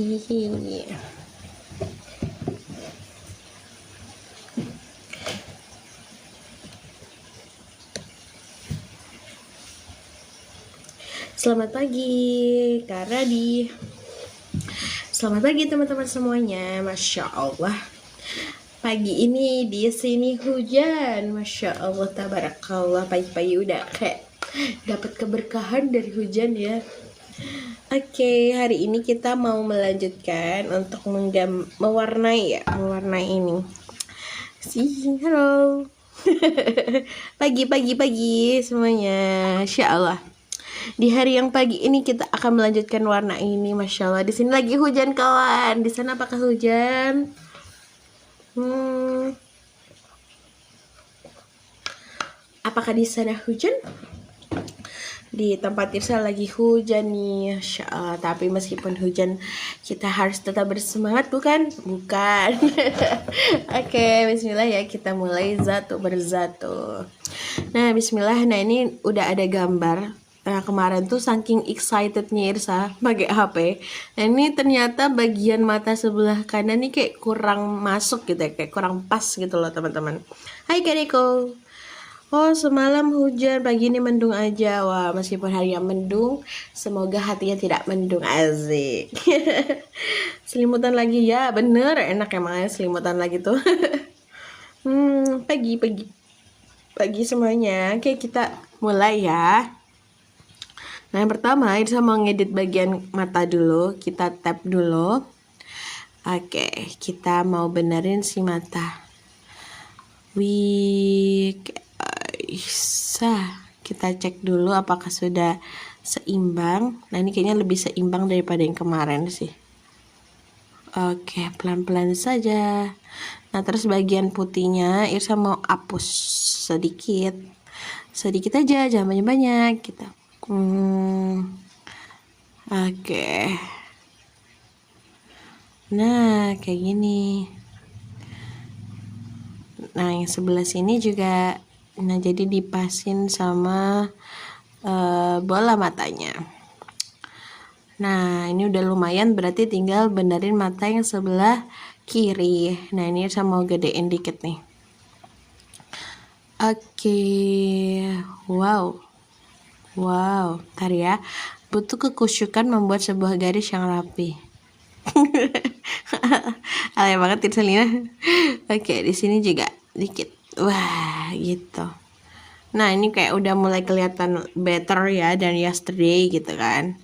Ini. Selamat pagi, Kak Radi. Selamat pagi teman-teman semuanya. Masya Allah. Pagi ini di sini hujan. Masya Allah, tabarakallah. Pagi-pagi udah kayak dapat keberkahan dari hujan ya. Oke, hari ini kita mau melanjutkan untuk mewarnai ini. Halo. Pagi semuanya. Masya Allah. Di hari yang pagi ini kita akan melanjutkan warna ini, masya Allah. Di sini lagi hujan kawan. Di sana apakah hujan? Apakah di sana hujan? Di tempat Irsa lagi hujan nih, masya Allah. Tapi meskipun hujan, kita harus tetap bersemangat, bukan? Bukan. Oke, Bismillah ya. Kita mulai zatu berzatu. Nah, Bismillah. Nah, ini udah ada gambar. Nah, kemarin tuh saking excitednya Irsa pakai HP. Nah, ini ternyata bagian mata sebelah kanan nih kayak kurang masuk gitu ya, kayak kurang pas gitu loh teman-teman. Hai Kak Niko. Oh, semalam hujan, pagi ini mendung aja. Wah, meskipun hari yang mendung, semoga hatinya tidak mendung. Asik. Selimutan lagi ya, bener enak emangnya selimutan lagi tuh. Pagi semuanya. Oke, kita mulai ya. Nah, yang pertama Irsa mau ngedit bagian mata dulu. Kita tap dulu. Oke, kita mau benerin si mata. Kita cek dulu apakah sudah seimbang. Nah, ini kayaknya lebih seimbang daripada yang kemarin sih. Oke, pelan-pelan saja. Nah, terus bagian putihnya Irsa mau hapus sedikit. Sedikit aja, jangan banyak-banyak gitu. Oke. Nah, kayak gini. Nah, yang sebelah sini juga. Nah, jadi dipasin sama bola matanya. Nah, ini udah lumayan, berarti tinggal benerin mata yang sebelah kiri. Nah, ini saya mau gedein dikit nih. Oke. Wow, ntar ya. Butuh kekusyukan membuat sebuah garis yang rapi. Alay banget Irsalina. Oke, di sini juga dikit. Wah, gitu. Nah, ini kayak udah mulai kelihatan better ya dan yesterday gitu kan.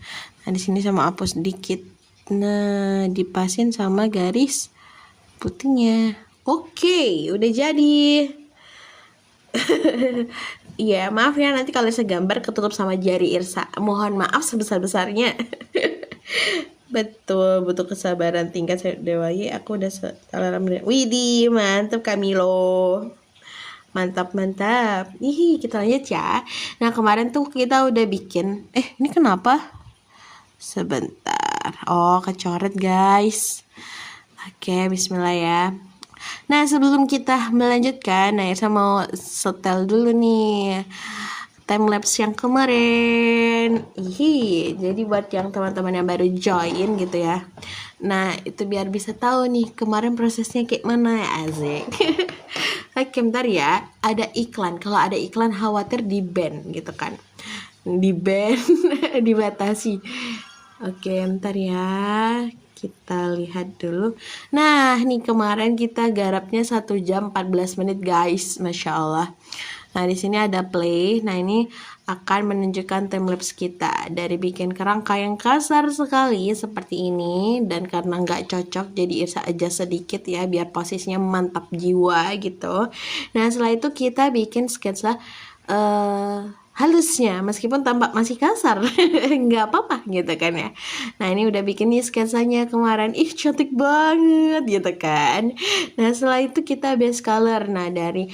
Nah, di sini sama hapus dikit. Nah, dipasin sama garis putihnya. Oke, udah jadi. Iya, maaf ya nanti kalau segambar ketutup sama jari Irsa. Mohon maaf sebesar-besarnya. Betul, butuh kesabaran tingkat dewai. Aku udah alhamdulillah. Widih, mantap Kamilo. Mantap. Ih, kita lihat ya. Nah, kemarin tuh kita udah bikin. Ini kenapa? Sebentar. Oh, kecoret guys. Oke, bismillah ya. Nah, sebelum kita melanjutkan, nah Irsa mau setel dulu nih timelapse yang kemarin. Jadi buat yang teman-teman yang baru join gitu ya. Nah, itu biar bisa tahu nih kemarin prosesnya kayak mana ya, asik. Oke, bentar ya. Ada iklan. Kalau ada iklan khawatir di ban gitu kan. Di ban, dibatasi. Oke, bentar ya. Kita lihat dulu. Nah, nih kemarin kita garapnya 1 jam 14 menit guys. Masya Allah. Nah, di sini ada play. Nah, ini akan menunjukkan timelapse kita. Dari bikin kerangka yang kasar sekali seperti ini. Dan karena nggak cocok, jadi Irsa aja sedikit ya. Biar posisinya mantap jiwa gitu. Nah, setelah itu kita bikin sketsa halusnya, meskipun tampak masih kasar. Nggak apa-apa gitu kan ya. Nah, ini udah bikin nih sketsanya kemarin. Ih, cantik banget gitu kan. Nah, setelah itu kita base color. Nah, dari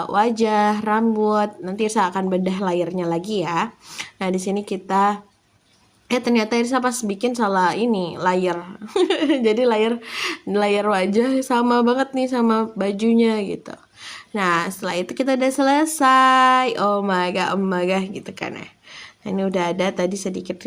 wajah, rambut, nanti saya akan bedah layernya lagi ya. Nah, di sini kita ternyata Irsa pas bikin salah ini layer. Jadi layer wajah sama banget nih sama bajunya gitu. Nah, setelah itu kita udah selesai. Oh my god gitu kan ya. Nah, Ini udah ada tadi sedikit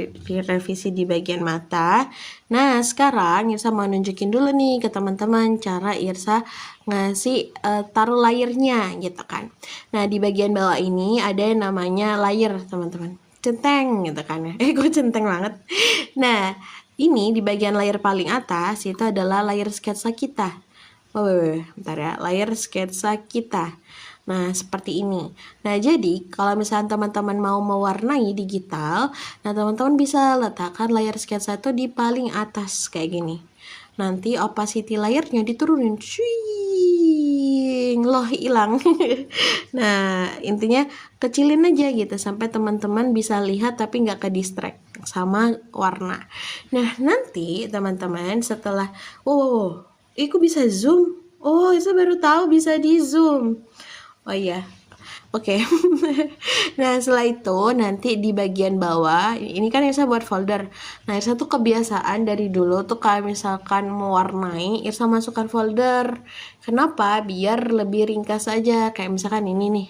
revisi di bagian mata. Nah, sekarang Irsa mau nunjukin dulu nih ke teman-teman cara Irsa ngasih taruh layernya gitu kan. Nah, di bagian bawah ini ada yang namanya layer, teman-teman. Centeng gitu kan ya. Gue centeng banget. Nah, ini di bagian layer paling atas itu adalah layer sketsa kita. Oh, bentar ya, layer sketsa kita. Nah, seperti ini. Nah, jadi kalau misalnya teman-teman mau mewarnai digital, nah teman-teman bisa letakkan layar sketsa itu di paling atas kayak gini. Nanti opacity layernya diturunin. Swing, loh hilang. Nah, intinya kecilin aja gitu sampai teman-teman bisa lihat tapi nggak ke distract sama warna. Nah, nanti teman-teman setelah, oh, aku bisa zoom. Oh, saya baru tahu bisa di zoom. Oh iya, oke. Nah, setelah itu nanti di bagian bawah, ini kan Irsa buat folder. Nah, Irsa tuh kebiasaan dari dulu tuh kalau misalkan mewarnai, Irsa masukkan folder. Kenapa? Biar lebih ringkas aja. Kayak misalkan ini nih.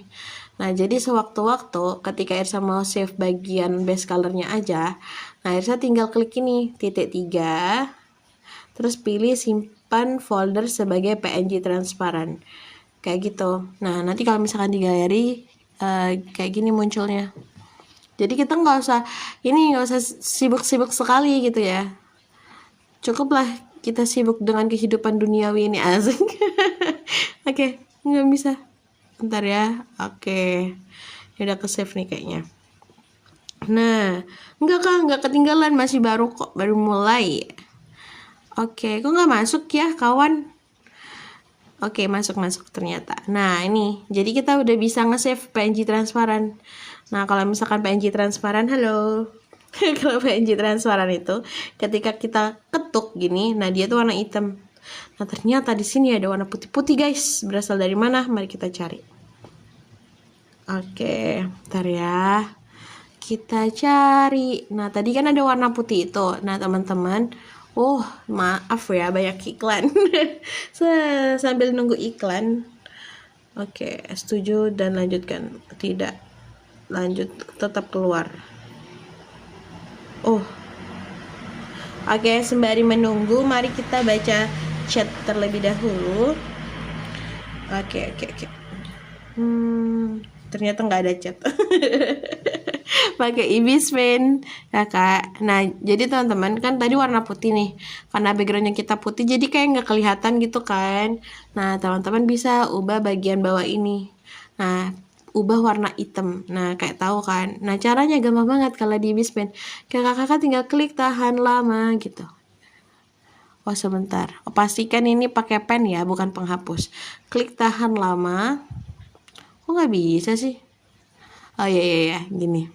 Nah, jadi sewaktu-waktu ketika Irsa mau save bagian base colornya aja, nah Irsa tinggal klik ini, titik 3, terus pilih simpan folder sebagai PNG transparan. Kayak gitu. Nah, nanti kalau misalkan di galeri kayak gini munculnya. Jadi kita nggak usah sibuk-sibuk sekali gitu ya. Cukuplah kita sibuk dengan kehidupan duniawi ini, asik. Oke, nggak bisa. Bentar ya. Oke. Ini udah ke save nih kayaknya. Nah, nggak ketinggalan, masih baru kok, baru mulai. Oke, kok nggak masuk ya kawan? Oke, masuk ternyata. Nah, ini. Jadi kita udah bisa nge-save PNG transparan. Nah, kalau misalkan PNG transparan, halo. Kalau PNG transparan itu ketika kita ketuk gini, nah dia tuh warna hitam. Nah, ternyata di sini ada warna putih-putih, guys. Berasal dari mana? Mari kita cari. Oke, bentar ya. Kita cari. Nah, tadi kan ada warna putih itu. Nah, teman-teman, oh, maaf ya, banyak iklan. Sambil nunggu iklan. Oke, setuju dan lanjutkan. Tidak. Lanjut, tetap keluar. Oh. Oke, sembari menunggu, mari kita baca chat terlebih dahulu. Oke. Ternyata nggak ada chat. Pakai Ibispen ya kak. Nah, jadi teman-teman kan tadi warna putih nih, karena backgroundnya kita putih jadi kayak nggak kelihatan gitu kan. Nah, teman-teman bisa ubah bagian bawah ini. Nah, ubah warna hitam. Nah, kayak tahu kan. Nah, caranya gampang banget kalau di Ibispen. Kakak-kakak tinggal klik tahan lama gitu. Oh, sebentar. Pastikan ini pakai pen ya, bukan penghapus. Klik tahan lama. Kok nggak bisa sih? Oh iya, gini.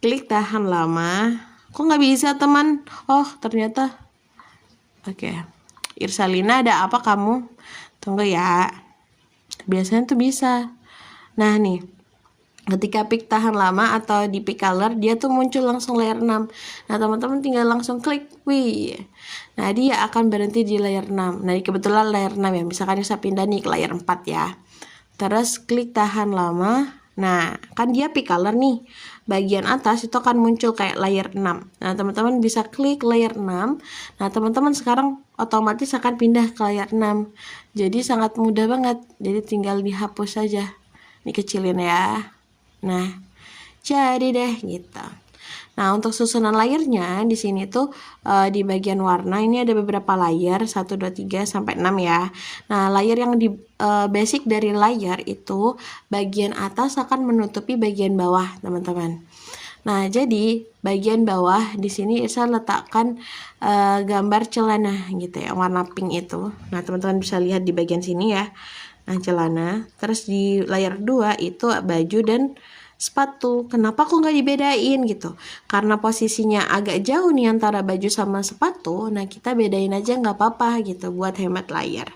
Klik tahan lama. Kok nggak bisa teman? Oh ternyata. Oke. Irsalina, ada apa kamu? Tunggu ya. Biasanya tuh bisa. Nah nih, ketika pick tahan lama atau di pick color, dia tuh muncul langsung layer 6. Nah teman-teman tinggal langsung klik. Wih. Nah dia akan berhenti di layer 6. Nah kebetulan layer 6 ya. Misalkan saya pindah nih ke layer 4 ya. Terus klik tahan lama. Nah, kan dia pick color nih. Bagian atas itu akan muncul kayak layer 6. Nah, teman-teman bisa klik layer 6. Nah, teman-teman sekarang otomatis akan pindah ke layer 6. Jadi sangat mudah banget. Jadi tinggal dihapus saja. Ini kecilin ya. Nah, jadi deh gitu. Nah, untuk susunan layernya di sini tuh di bagian warna ini ada beberapa layer 1 2 3 sampai 6 ya. Nah, layer yang di basic dari layer itu bagian atas akan menutupi bagian bawah, teman-teman. Nah, jadi bagian bawah di sini saya letakkan gambar celana gitu ya, warna pink itu. Nah, teman-teman bisa lihat di bagian sini ya. Nah, celana. Terus di layer 2 itu baju dan sepatu. Kenapa kok nggak dibedain gitu? Karena posisinya agak jauh nih antara baju sama sepatu. Nah, kita bedain aja nggak apa-apa gitu buat hemat layar.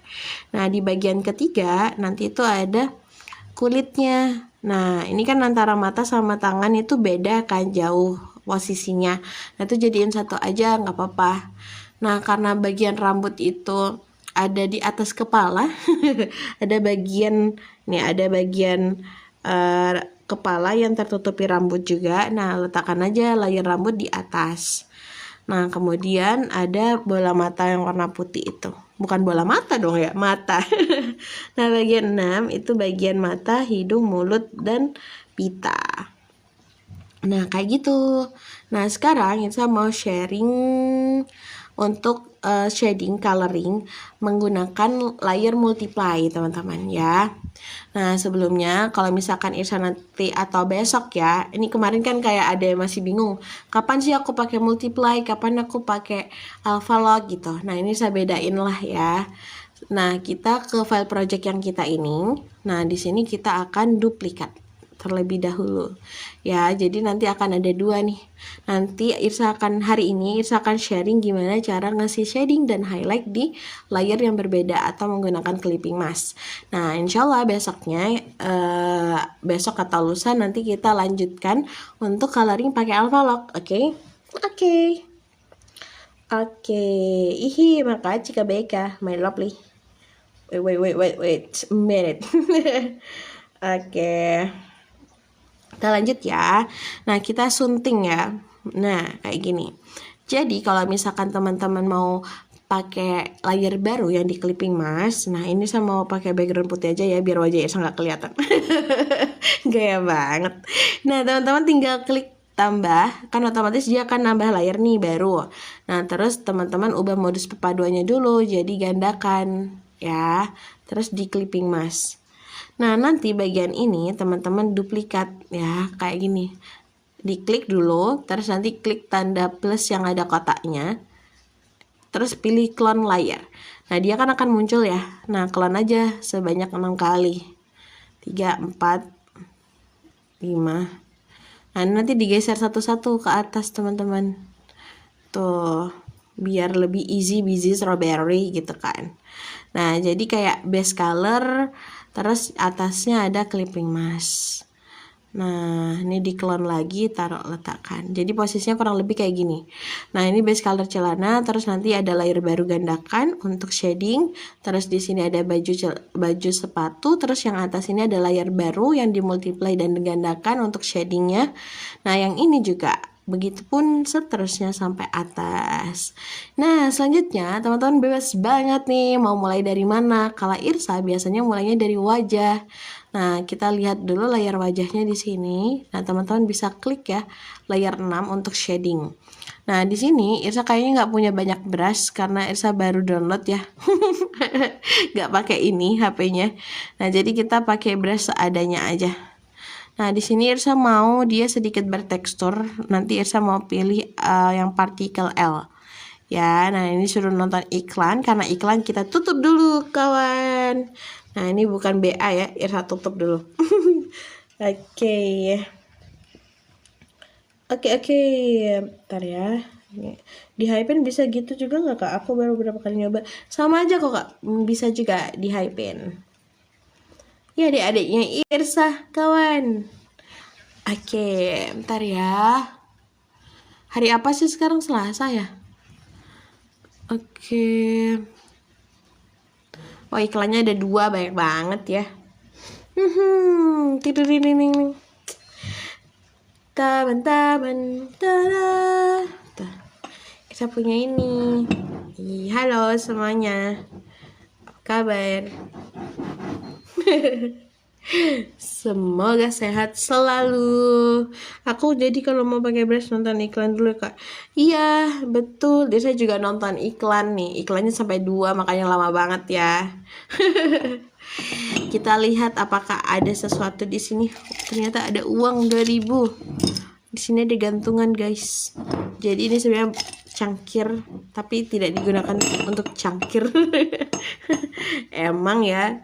Nah, di bagian ketiga nanti itu ada kulitnya. Nah, ini kan antara mata sama tangan itu beda kan, jauh posisinya. Nah, itu jadiin satu aja nggak apa-apa. Nah, karena bagian rambut itu ada di atas kepala, ada bagian kepala yang tertutupi rambut juga. Nah, letakkan aja layer rambut di atas. Nah, kemudian ada bola mata yang warna putih itu. Bukan bola mata dong ya, mata. Nah, bagian 6 itu bagian mata, hidung, mulut, dan pita. Nah, kayak gitu. Nah, sekarang saya mau sharing untuk shading coloring menggunakan layer multiply, teman-teman ya. Nah, sebelumnya kalau misalkan Irsa nanti atau besok ya, ini kemarin kan kayak ada yang masih bingung, kapan sih aku pakai multiply, kapan aku pakai alpha log gitu. Nah, ini saya bedain lah ya. Nah, kita ke file project yang kita ini. Nah, di sini kita akan duplikat terlebih dahulu ya, jadi nanti akan ada dua nih. Nanti hari ini Irsa akan sharing gimana cara ngasih shading dan highlight di layer yang berbeda atau menggunakan clipping mask. Nah, insyaallah besoknya besok atau lusa nanti kita lanjutkan untuk coloring pakai alpha log. Oke. Ihi, makasih Kak Beka, my lovely. Wait a minute. Oke. Kita lanjut ya. Nah, kita sunting ya. Nah, kayak gini. Jadi kalau misalkan teman-teman mau pakai layer baru yang di clipping mask, nah ini saya mau pakai background putih aja ya biar wajahnya nggak kelihatan. Gaya banget. Nah, teman-teman tinggal klik tambah, kan otomatis dia akan nambah layer nih baru. Nah, terus teman-teman ubah modus perpaduannya dulu jadi gandakan ya. Terus di clipping mask. Nah, nanti bagian ini teman-teman duplikat ya, kayak gini. Diklik dulu, terus nanti klik tanda plus yang ada kotaknya. Terus pilih clone layer. Nah, dia kan akan muncul ya. Nah, clone aja sebanyak 6 kali. 3, 4, 5. Nah, nanti digeser satu-satu ke atas, teman-teman. Tuh, biar lebih easy busy strawberry gitu kan. Nah, jadi kayak base color, terus atasnya ada clipping mask. Nah, ini di clone lagi, taruh letakkan. Jadi posisinya kurang lebih kayak gini. Nah, ini base color celana, terus nanti ada layer baru gandakan untuk shading. Terus di sini ada baju sepatu, terus yang atas ini ada layer baru yang dimultiply dan digandakan untuk shadingnya. Nah, yang ini juga. Begitupun seterusnya sampai atas. Nah, selanjutnya teman-teman bebas banget nih mau mulai dari mana. Kalau Irsa biasanya mulainya dari wajah. Nah, kita lihat dulu layar wajahnya di sini. Nah, teman-teman bisa klik ya layer 6 untuk shading. Nah, di sini Irsa kayaknya nggak punya banyak brush karena Irsa baru download ya. Nggak pakai ini HP-nya. Nah, jadi kita pakai brush seadanya aja. Nah, di sini Irsa mau dia sedikit bertekstur. Nanti Irsa mau pilih yang partikel L. Ya, nah ini suruh nonton iklan. Karena iklan kita tutup dulu, kawan. Nah, ini bukan BA ya. Irsa tutup dulu. Oke. Bentar ya. Di Hypen bisa gitu juga nggak, Kak? Aku baru beberapa kali nyoba. Sama aja kok, Kak. Bisa juga di Hypen. Ya, adik-adiknya Irsa, kawan. Oke, bentar ya. Hari apa sih sekarang? Selasa ya? Oke. Oh, iklannya ada 2, banyak banget ya. Tidur. Taban. Kita punya ini. Halo semuanya. Apa kabar? Semoga sehat selalu. Aku jadi kalau mau pakai brush nonton iklan dulu, Kak. Iya, betul. Dia saya juga nonton iklan nih. Iklannya sampai 2, makanya lama banget ya. Kita lihat apakah ada sesuatu di sini. Ternyata ada uang 2000. Di sini ada gantungan, guys. Jadi ini sebenarnya cangkir, tapi tidak digunakan untuk cangkir. Emang ya.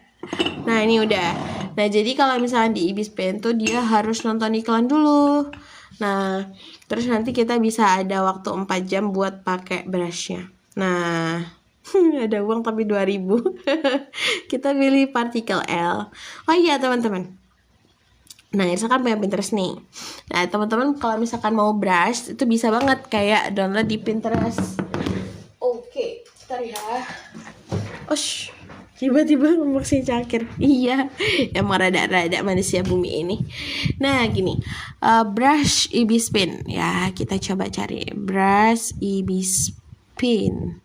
Nah, ini udah. Nah, jadi kalau misalnya di Ibis Pen tuh dia harus nonton iklan dulu. Nah, terus nanti kita bisa ada waktu 4 jam buat pakai brushnya. Nah, ada uang tapi 2000. Kita pilih partikel L. Oh iya, teman-teman. Nah, misalkan punya Pinterest nih. Nah, teman-teman kalau misalkan mau brush itu bisa banget kayak download di Pinterest. Oke, bentar ya. Tiba-tiba ngomong si cakir. Iya, emang rada-rada manusia bumi ini. Nah gini, brush ibis pin. Ya kita coba cari brush ibis pin.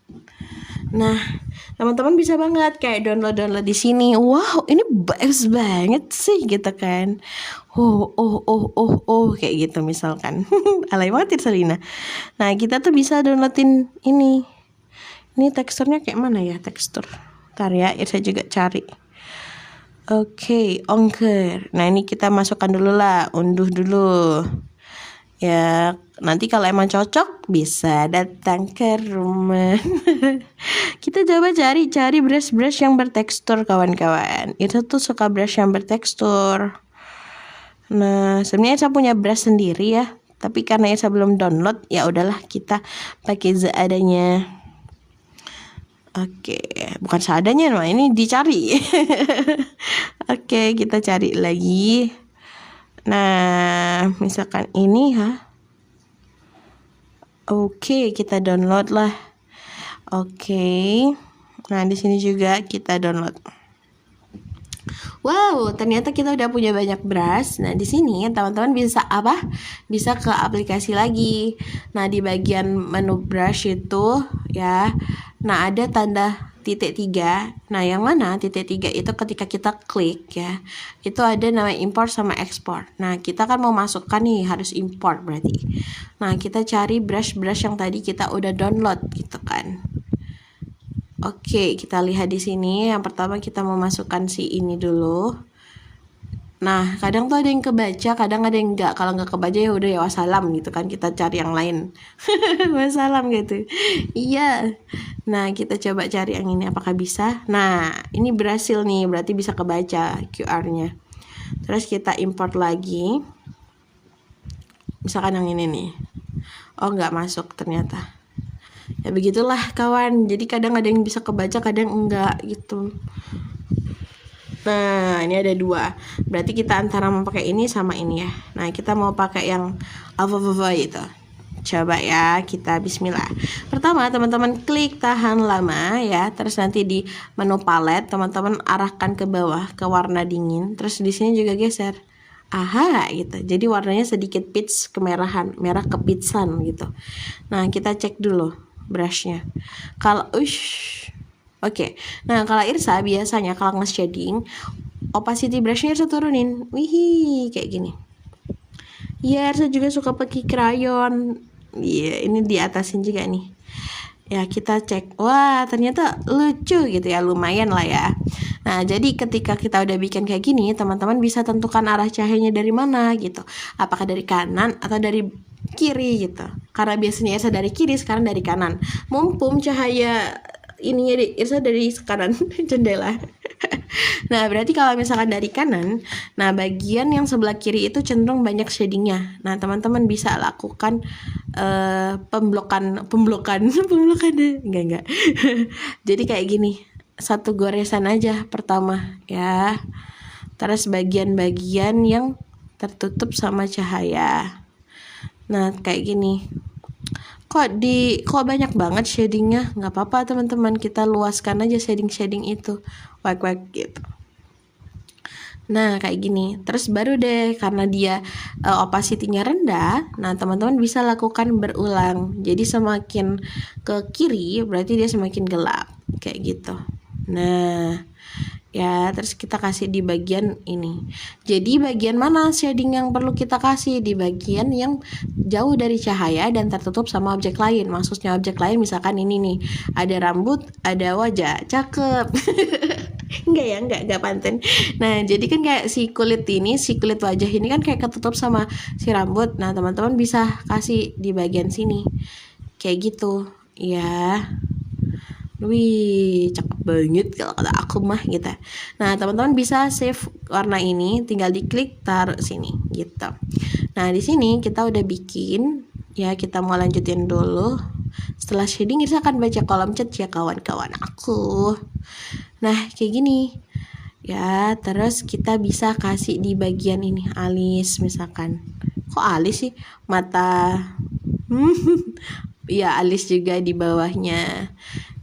Nah teman-teman bisa banget kayak download di sini. Wow, ini bagus banget sih gitu kan. Kayak gitu misalkan. Alay banget ya Selina. Nah kita tuh bisa downloadin ini. Ini teksturnya kayak mana ya tekstur? Ntar ya, saya juga cari. Oke, ongker. Nah ini kita masukkan dulu lah, unduh dulu. Ya, nanti kalau emang cocok bisa datang ke rumah. Kita coba cari brush yang bertekstur kawan-kawan. Itu tuh suka brush yang bertekstur. Nah, sebenarnya saya punya brush sendiri ya. Tapi karena saya belum download, ya udahlah kita pakai seadanya. Oke, bukan seadanya, nah ini dicari. Oke, kita cari lagi. Nah, misalkan ini Oke, kita download lah. Oke. Nah, di sini juga kita download. Wow, ternyata kita udah punya banyak brush. Nah, di sini teman-teman bisa apa? Bisa ke aplikasi lagi. Nah, di bagian menu brush itu ya. Nah, ada tanda titik 3. Nah, yang mana titik 3 itu ketika kita klik ya. Itu ada nama import sama export. Nah, kita kan mau masukkan nih, harus import berarti. Nah, kita cari brush yang tadi kita udah download gitu kan. Oke, kita lihat di sini. Yang pertama kita memasukkan si ini dulu. Nah, kadang tuh ada yang kebaca, kadang ada yang enggak. Kalau enggak kebaca ya udah ya wassalam gitu kan. Kita cari yang lain. Wassalam gitu. Iya. Nah, kita coba cari yang ini apakah bisa. Nah, ini berhasil nih, berarti bisa kebaca QR-nya. Terus kita import lagi. Misalkan yang ini nih. Oh, enggak masuk ternyata. Ya begitulah kawan, jadi kadang ada yang bisa kebaca, kadang enggak gitu. Nah ini ada 2, berarti kita antara mau pakai ini sama ini ya. Nah kita mau pakai yang alfa itu. Coba ya, kita bismillah. Pertama teman-teman klik tahan lama ya, terus nanti di menu palet teman-teman arahkan ke bawah ke warna dingin, terus di sini juga geser. Aha gitu, jadi warnanya sedikit peach kemerahan, merah kepitsan gitu. Nah kita cek dulu brushnya. Kalau Oke. Nah, kalau Irsa biasanya kalau nge-shading opacity brushnya Irsa turunin. Wih, kayak gini. Ya, Irsa juga suka pakai crayon. Iya, ini di atasin juga nih. Ya, kita cek. Wah, ternyata lucu gitu ya, lumayan lah ya. Nah, jadi ketika kita udah bikin kayak gini, teman-teman bisa tentukan arah cahayanya dari mana gitu. Apakah dari kanan atau dari kiri gitu. Karena biasanya Irsa dari kiri, sekarang dari kanan. Mumpung cahaya ininya Irsa dari kanan jendela. Nah, berarti kalau misalkan dari kanan, nah bagian yang sebelah kiri itu cenderung banyak shadingnya. Nah, teman-teman bisa lakukan pemblokan enggak. Jadi kayak gini, satu goresan aja pertama ya. Terus bagian-bagian yang tertutup sama cahaya. Nah, kayak gini. Kok banyak banget shadingnya? Nggak apa-apa teman-teman, kita luaskan aja shading itu, wak gitu. Nah kayak gini, terus baru deh karena dia opacity-nya rendah, nah teman-teman bisa lakukan berulang. Jadi semakin ke kiri berarti dia semakin gelap kayak gitu. Nah ya, terus kita kasih di bagian ini. Jadi bagian mana shading yang perlu kita kasih? Di bagian yang jauh dari cahaya dan tertutup sama objek lain. Maksudnya objek lain misalkan ini nih, ada rambut, ada wajah, cakep. enggak panten. Nah jadi kan kayak si kulit wajah ini kan kayak ketutup sama si rambut. Nah teman-teman bisa kasih di bagian sini kayak gitu ya. Wih, cakep banget kalau kata aku mah gitu. Nah, teman-teman bisa save warna ini, tinggal diklik taruh sini gitu. Nah, di sini kita udah bikin ya, kita mau lanjutin dulu. Setelah shading kita akan baca kolom chat ya kawan-kawan aku. Nah, kayak gini. Ya, terus kita bisa kasih di bagian ini alis misalkan. Kok alis sih? Mata. Ya, alis juga di bawahnya.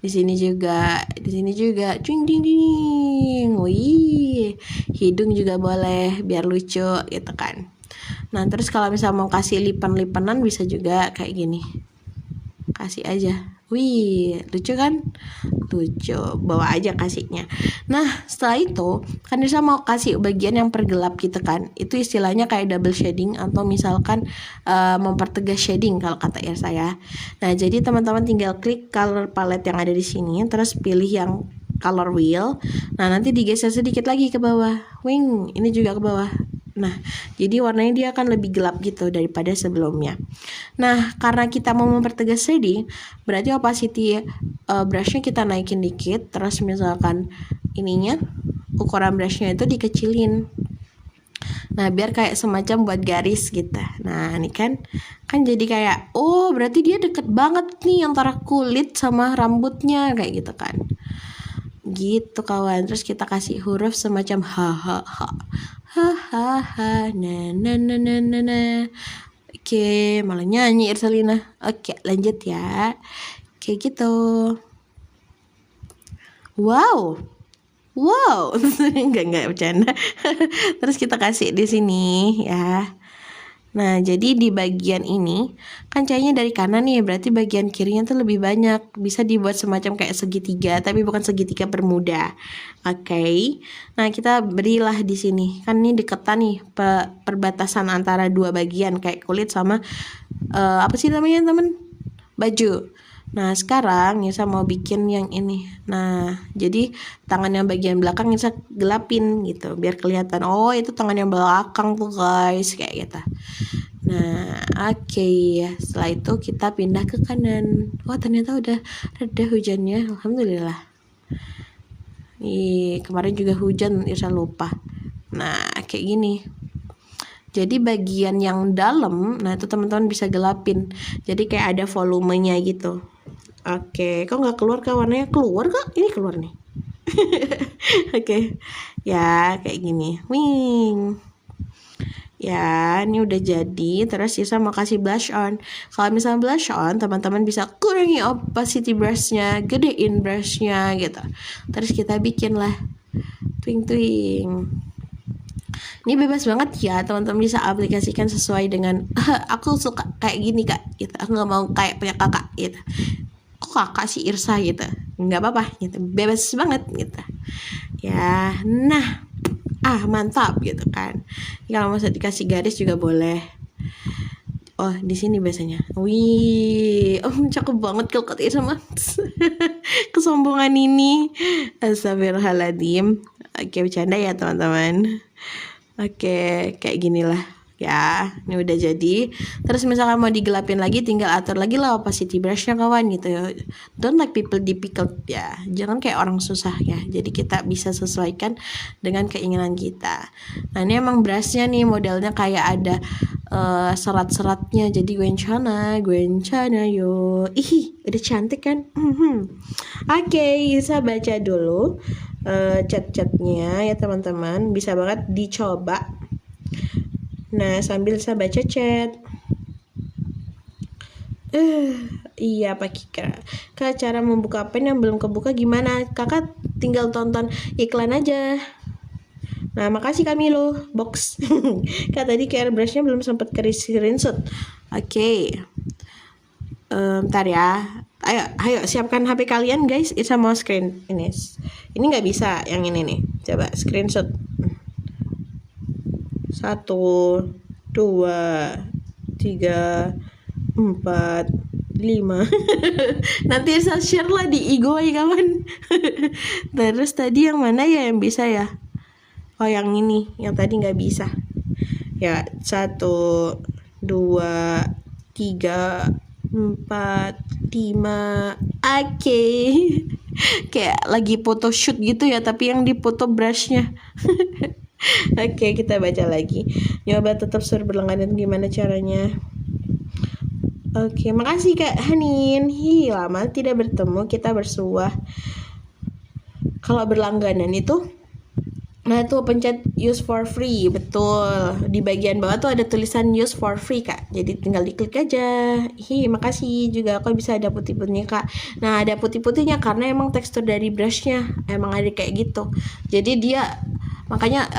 Di sini juga, ding ding ding. Wih, hidung juga boleh biar lucu gitu kan. Nah, terus kalau misalnya mau kasih lipan-lipanan bisa juga kayak gini. Kasih aja. Wih, lucu kan? Lucu, bawa aja kasihnya. Nah, setelah itu kan Irsa mau kasih bagian yang pergelap gitu kan. Itu istilahnya kayak double shading atau misalkan mempertegas shading kalau kata Irsa ya. Nah, jadi teman-teman tinggal klik color palette yang ada di sini, terus pilih yang color wheel. Nah, nanti digeser sedikit lagi ke bawah. Wing, ini juga ke bawah. Nah, jadi warnanya dia akan lebih gelap gitu daripada sebelumnya. Nah, karena kita mau mempertegas shading, berarti opacity brushnya kita naikin dikit. Terus misalkan ininya, ukuran brushnya itu dikecilin. Nah, biar kayak semacam buat garis gitu. Nah, ini kan jadi kayak, oh berarti dia deket banget nih antara kulit sama rambutnya kayak gitu kan. Gitu kawan. Terus kita kasih huruf semacam ha na. Oke, malah nyanyi Irsalina. Oke, lanjut ya. Kayak gitu. Wow. Enggak bercanda. Terus kita kasih di sini ya. Nah, jadi di bagian ini kan cahayanya dari kanan nih, berarti bagian kirinya tuh lebih banyak. Bisa dibuat semacam kayak segitiga, tapi bukan segitiga bermuda. Oke. Nah, kita berilah di sini. Kan ini deketan nih perbatasan antara dua bagian kayak kulit sama apa sih namanya, temen? Baju. Nah, sekarang Nisa mau bikin yang ini. Nah, jadi tangan yang bagian belakang Nisa gelapin gitu biar kelihatan. Oh, itu tangan yang belakang tuh guys, kayak gitu. Nah, oke. Setelah itu kita pindah ke kanan. Wah, ternyata udah reda hujannya. Alhamdulillah. Nih, kemarin juga hujan, Irsa lupa. Nah, kayak gini. Jadi bagian yang dalam, nah itu teman-teman bisa gelapin. Jadi kayak ada volumenya gitu. Oke, kok nggak keluar kak warnanya? Keluar kak? Ini keluar nih. Oke, ya kayak gini. Wing. Ya, ini udah jadi. Terus Irsa mau kasih blush on. Kalau misalnya blush on, teman-teman bisa kurangi opacity brushnya, gedein brushnya gitu. Terus kita bikin lah twing. Ini bebas banget ya, teman-teman bisa aplikasikan sesuai dengan aku suka kayak gini kak gitu. Aku nggak mau kayak punya kakak gitu. Kok kakak sih Irsa gitu? Nggak apa-apa gitu, bebas banget gitu. Ya, nah, mantap gitu kan. Kalau mau dikasih garis juga boleh. Oh, di sini biasanya. Wih, cakep banget kalau kata Irsa mah. Kesombongan ini. Astagfirullahaladzim. Oke, bercanda ya teman-teman. Oke, kayak gini lah ya. Ini udah jadi. Terus misalkan mau digelapin lagi, tinggal atur lagi lah opacity brushnya kawan gitu ya. Don't like people difficult ya. Jangan kayak orang susah ya. Jadi kita bisa sesuaikan dengan keinginan kita. Nah, ini emang brushnya nih modelnya kayak ada serat-seratnya. Jadi Gwencana yo. Ih, udah cantik kan? Oke, bisa baca dulu chat-chatnya ya teman-teman, bisa banget dicoba. Nah, sambil saya baca chat. Iya Pak Kika. Kak, cara membuka pen yang belum kebuka gimana? Kakak tinggal tonton iklan aja. Nah, makasih Camilo box. Kak, tadi QR brushnya belum sempat ke screenshot. Oke. Ntar ya. Ayo siapkan HP kalian guys. Irsa mau screen ini. Ini nggak bisa yang ini nih. Coba screenshot. 1, 2, 3, 4, 5. Nanti Irsa share lah di Igo ya kawan. Terus tadi yang mana ya yang bisa ya? Oh, yang ini. Yang tadi nggak bisa. Ya, 1, 2, 3, 4, 5. Oke. Kayak lagi photoshoot gitu ya, tapi yang dipoto brushnya. Oke, kita baca lagi. Nyoba tetap suruh berlangganan gimana caranya. Oke, makasih Kak Hanin. Lama tidak bertemu, kita bersuah. Kalau berlangganan itu Nah tuh pencet use for free, betul. Di bagian bawah tuh ada tulisan use for free kak. Jadi tinggal diklik aja. Makasih juga kok bisa ada putih-putihnya kak. Nah ada putih-putihnya karena emang tekstur dari brushnya emang ada kayak gitu. Jadi dia makanya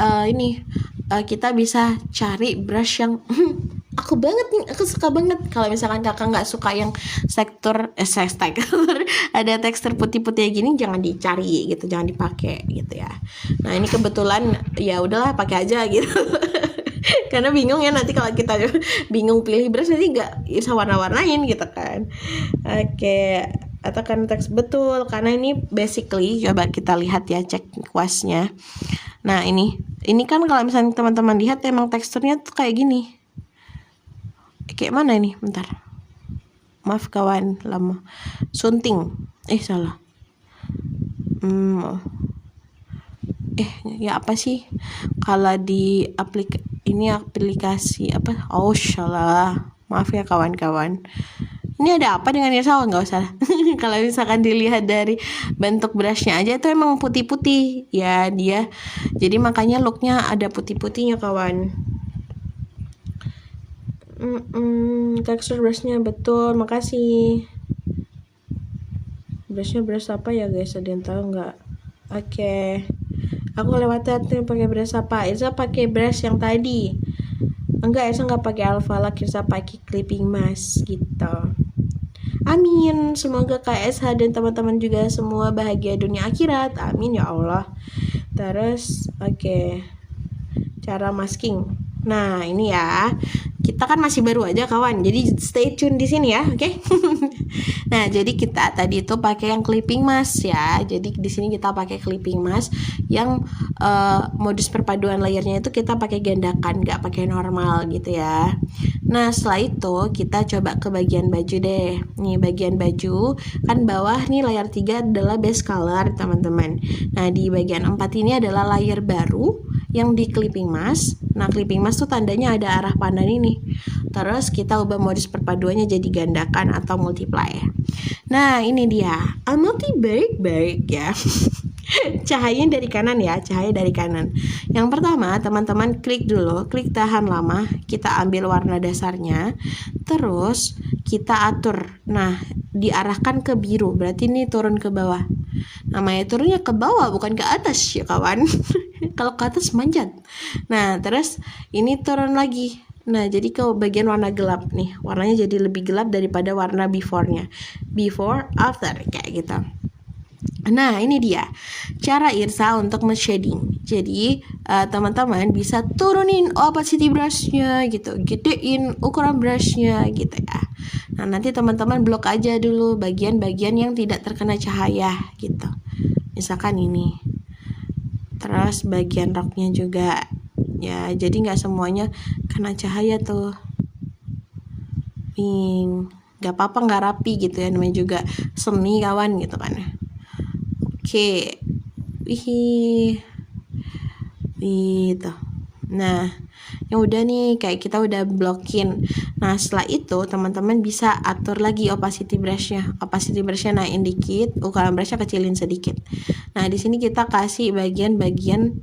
kita bisa cari brush yang aku banget nih, aku suka banget. Kalau misalkan kakak nggak suka yang tekstur ada tekstur putih-putih gini, jangan dicari gitu, jangan dipakai gitu ya. Nah ini kebetulan ya udahlah pakai aja gitu. Karena bingung ya nanti kalau kita bingung pilih brush nanti nggak bisa warna-warnain gitu kan. Oke, atau kan teks betul karena ini basically coba kita lihat ya cek kuasnya. Nah ini kan kalau misalnya teman-teman lihat emang teksturnya tuh kayak gini. Kayak mana ini? Bentar. Maaf kawan, lama. Sunting. Salah. Ya apa sih? Kalau di aplikasi apa? Oh, salah. Maaf ya kawan-kawan. Ini ada apa dengan Irsa? Nggak usah. Kalau misalkan dilihat dari bentuk brushnya aja itu emang putih-putih. Ya dia. Jadi makanya looknya ada putih-putihnya kawan. Tekstur brushnya betul, makasih. Brushnya brush apa ya guys? Ada yang tahu nggak? Oke. Aku lewatin pakai brush apa? Irsa pakai brush yang tadi. Enggak, Irsa nggak pakai Alpha Lock, Irsa pakai clipping mask gitu. Amin. Semoga KSH dan teman-teman juga semua bahagia dunia akhirat. Amin ya Allah. Terus oke. Cara masking. Nah, ini ya. Kita kan masih baru aja kawan, jadi stay tune di sini ya, oke? Nah, jadi kita tadi itu pakai yang clipping mask ya. Jadi di sini kita pakai clipping mask yang modus perpaduan layernya itu kita pakai gandakan, nggak pakai normal gitu ya. Nah, setelah itu kita coba ke bagian baju deh. Nih bagian baju kan bawah nih layar 3 adalah base color teman-teman. Nah, di bagian 4 ini adalah layer baru yang di clipping mask. Nah, clipping mask tuh tandanya ada arah pandan ini. Terus kita ubah modus perpaduannya jadi gandakan atau multiply. Nah, ini dia. Amati baik-baik ya. Cahayanya dari kanan ya, cahaya dari kanan. Yang pertama, teman-teman klik dulu, klik tahan lama, kita ambil warna dasarnya, terus kita atur. Nah, diarahkan ke biru, berarti ini turun ke bawah. Namanya turunnya ke bawah, bukan ke atas ya kawan. Kalau ke atas manjat. Nah, terus ini turun lagi. Nah, jadi ke bagian warna gelap nih, warnanya jadi lebih gelap daripada warna before-nya. Before, after, kayak gitu. Nah, ini dia cara Irsa untuk men-shading. Jadi teman-teman bisa turunin opacity brushnya gitu, gedein ukuran brushnya gitu ya. Nah, nanti teman-teman blok aja dulu bagian-bagian yang tidak terkena cahaya gitu. Misalkan ini. Terus bagian roknya juga ya, jadi nggak semuanya kena cahaya tuh. Nggak apa-apa nggak rapi gitu ya, namanya juga seni kawan gitu kan. Oke, gitu. Nah, yang udah nih kayak kita udah blokin. Nah, setelah itu teman-teman bisa atur lagi opacity brushnya. Opacity brushnya naikin dikit, ukuran brushnya kecilin sedikit. Nah, di sini kita kasih bagian-bagian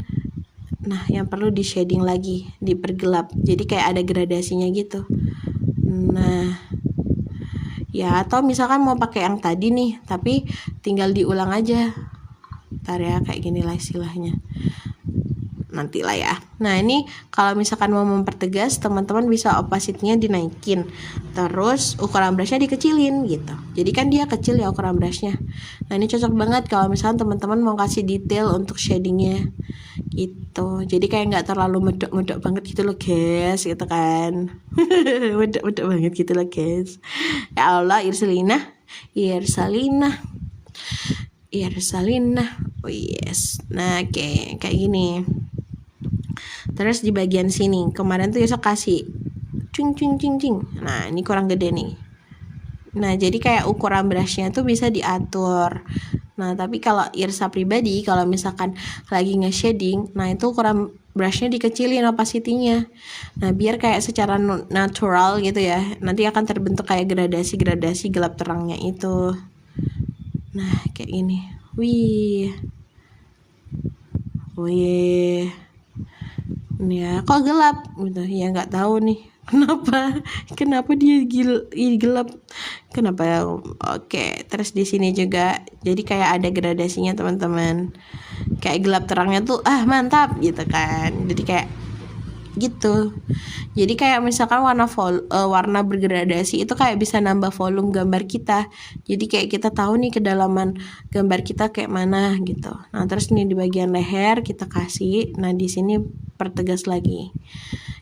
yang perlu di shading lagi, dipergelap. Jadi kayak ada gradasinya gitu. Nah, ya atau misalkan mau pakai yang tadi nih, tapi tinggal diulang aja. Ntar ya, kayak gini lah istilahnya. Nantilah ya. Nah, ini kalau misalkan mau mempertegas, teman-teman bisa opacity-nya dinaikin. Terus ukuran brushnya dikecilin gitu. Jadi kan dia kecil ya ukuran brushnya. Nah, ini cocok banget kalau misalkan teman-teman mau kasih detail untuk shadingnya gitu. Jadi kayak nggak terlalu medok-medok banget gitu loh guys, gitu kan. Medok-medok banget gitu loh guys. Ya Allah, Irsalina. Oh yes. Nah, kayak gini. Terus di bagian sini, kemarin tuh Irsa kasih cing. Nah, ini kurang gede nih. Nah, jadi kayak ukuran brushnya tuh bisa diatur. Nah, tapi kalau Irsa pribadi, kalau misalkan lagi nge-shading, nah itu ukuran brushnya dikecilin opacity-nya. Nah, biar kayak secara natural gitu ya. Nanti akan terbentuk kayak gradasi-gradasi gelap terangnya itu. Nah, kayak gini. Wih. Oh iya, ya kok gelap gitu ya, nggak tahu nih kenapa dia gelap, kenapa ya. Oke, terus di sini juga jadi kayak ada gradasinya teman-teman, kayak gelap terangnya tuh mantap gitu kan, jadi kayak gitu. Jadi kayak misalkan warna bergradasi itu kayak bisa nambah volume gambar kita. Jadi kayak kita tahu nih kedalaman gambar kita kayak mana gitu. Nah, terus nih di bagian leher kita kasih. Nah, di sini pertegas lagi.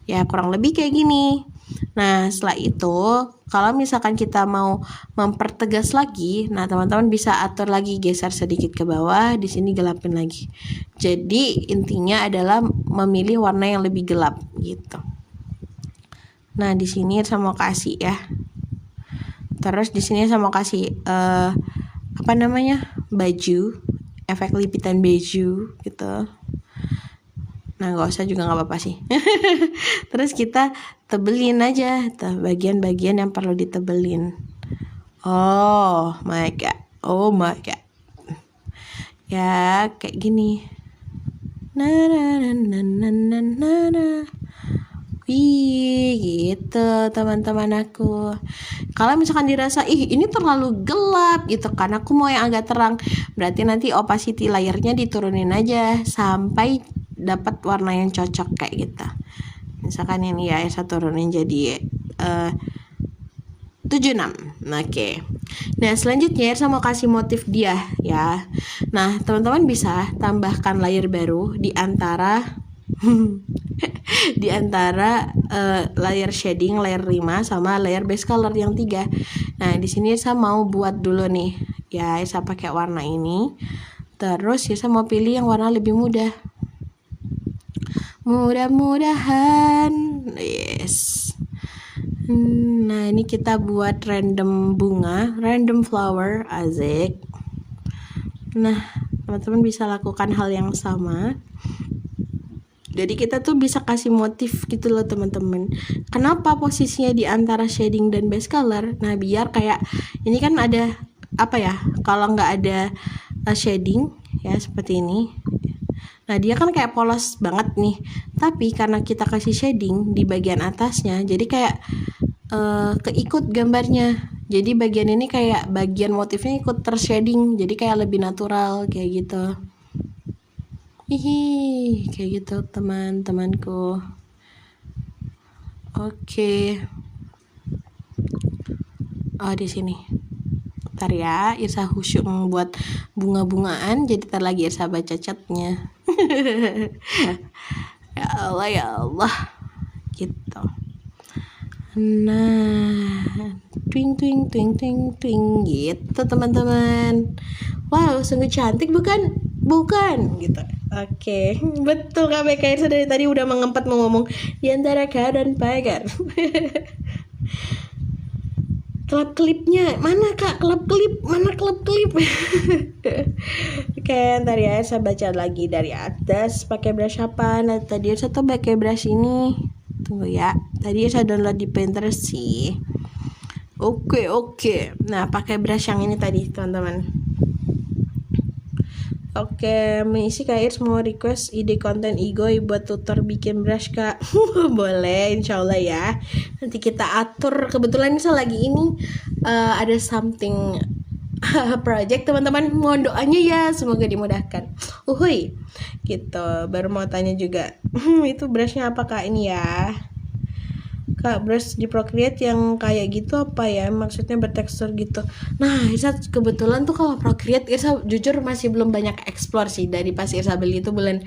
Ya, kurang lebih kayak gini. Nah, setelah itu kalau misalkan kita mau mempertegas lagi, nah teman-teman bisa atur lagi, geser sedikit ke bawah, di sini gelapin lagi. Jadi intinya adalah memilih warna yang lebih gelap gitu. Nah, di sini saya mau kasih ya. Terus di sini saya mau kasih baju, efek lipitan baju gitu. Nah, nggak usah juga nggak apa-apa sih. Terus kita tebelin aja bagian-bagian yang perlu ditebelin. Oh my god. Ya kayak gini. Wih, gitu teman-teman aku. Kalau misalkan dirasa ini terlalu gelap gitu kan, aku mau yang agak terang, berarti nanti opacity layernya diturunin aja sampai dapat warna yang cocok kayak gitu. Misalkan ini ya saya turunin jadi 76. Oke. Nah, selanjutnya saya mau kasih motif dia ya. Nah, teman-teman bisa tambahkan layer baru di antara layer shading, layer 5 sama layer base color yang 3. Nah, di sini saya mau buat dulu nih. Ya, saya pakai warna ini. Terus ya saya mau pilih yang warna lebih mudah. Mudah-mudahan. Yes. Nah, ini kita buat random bunga, random flower, asik. Nah, teman-teman bisa lakukan hal yang sama. Jadi kita tuh bisa kasih motif gitu loh teman-teman. Kenapa posisinya di antara shading dan base color? Nah, biar kayak ini kan ada kalau nggak ada shading ya seperti ini. Nah, dia kan kayak polos banget nih. Tapi karena kita kasih shading di bagian atasnya, jadi kayak keikut gambarnya. Jadi bagian ini kayak bagian motifnya ikut tershading. Jadi kayak lebih natural kayak gitu. Kayak gitu teman-temanku. Oke. Oh, di sini. Ntar ya, Irsa khusyuk buat bunga-bungaan, jadi ntar lagi Irsa baca chatnya. Ya Allah gitu. Nah, twing gitu teman-teman. Wow, sungguh cantik bukan gitu. Oke. Betul, Kak Beka Irsa dari tadi udah mengempet mau ngomong di antara Kak dan Pagar. Klub klipnya mana Kak? Mana klub klip? Oke, ntar ya saya baca lagi dari atas. Pakai brush apa? Nah, tadi saya tuh pakai brush ini. Tunggu ya. Tadi saya download di Pinterest sih. Oke. Nah, pakai brush yang ini tadi, teman-teman. Oke, mengisi Kak mau request ide konten Igoy buat tutor bikin brush Kak. Boleh, insyaallah ya. Nanti kita atur. Kebetulan saya lagi ini ada something project teman-teman. Mohon doanya ya, semoga dimudahkan. Uhuy, gitu. Baru mau tanya juga. Itu brushnya apa Kak ini ya? Kak, brush di Procreate yang kayak gitu apa ya? Maksudnya bertekstur gitu. Nah, Irsa kebetulan tuh kalau Procreate Irsa jujur masih belum banyak explore sih. Dari pas Irsa beli itu bulan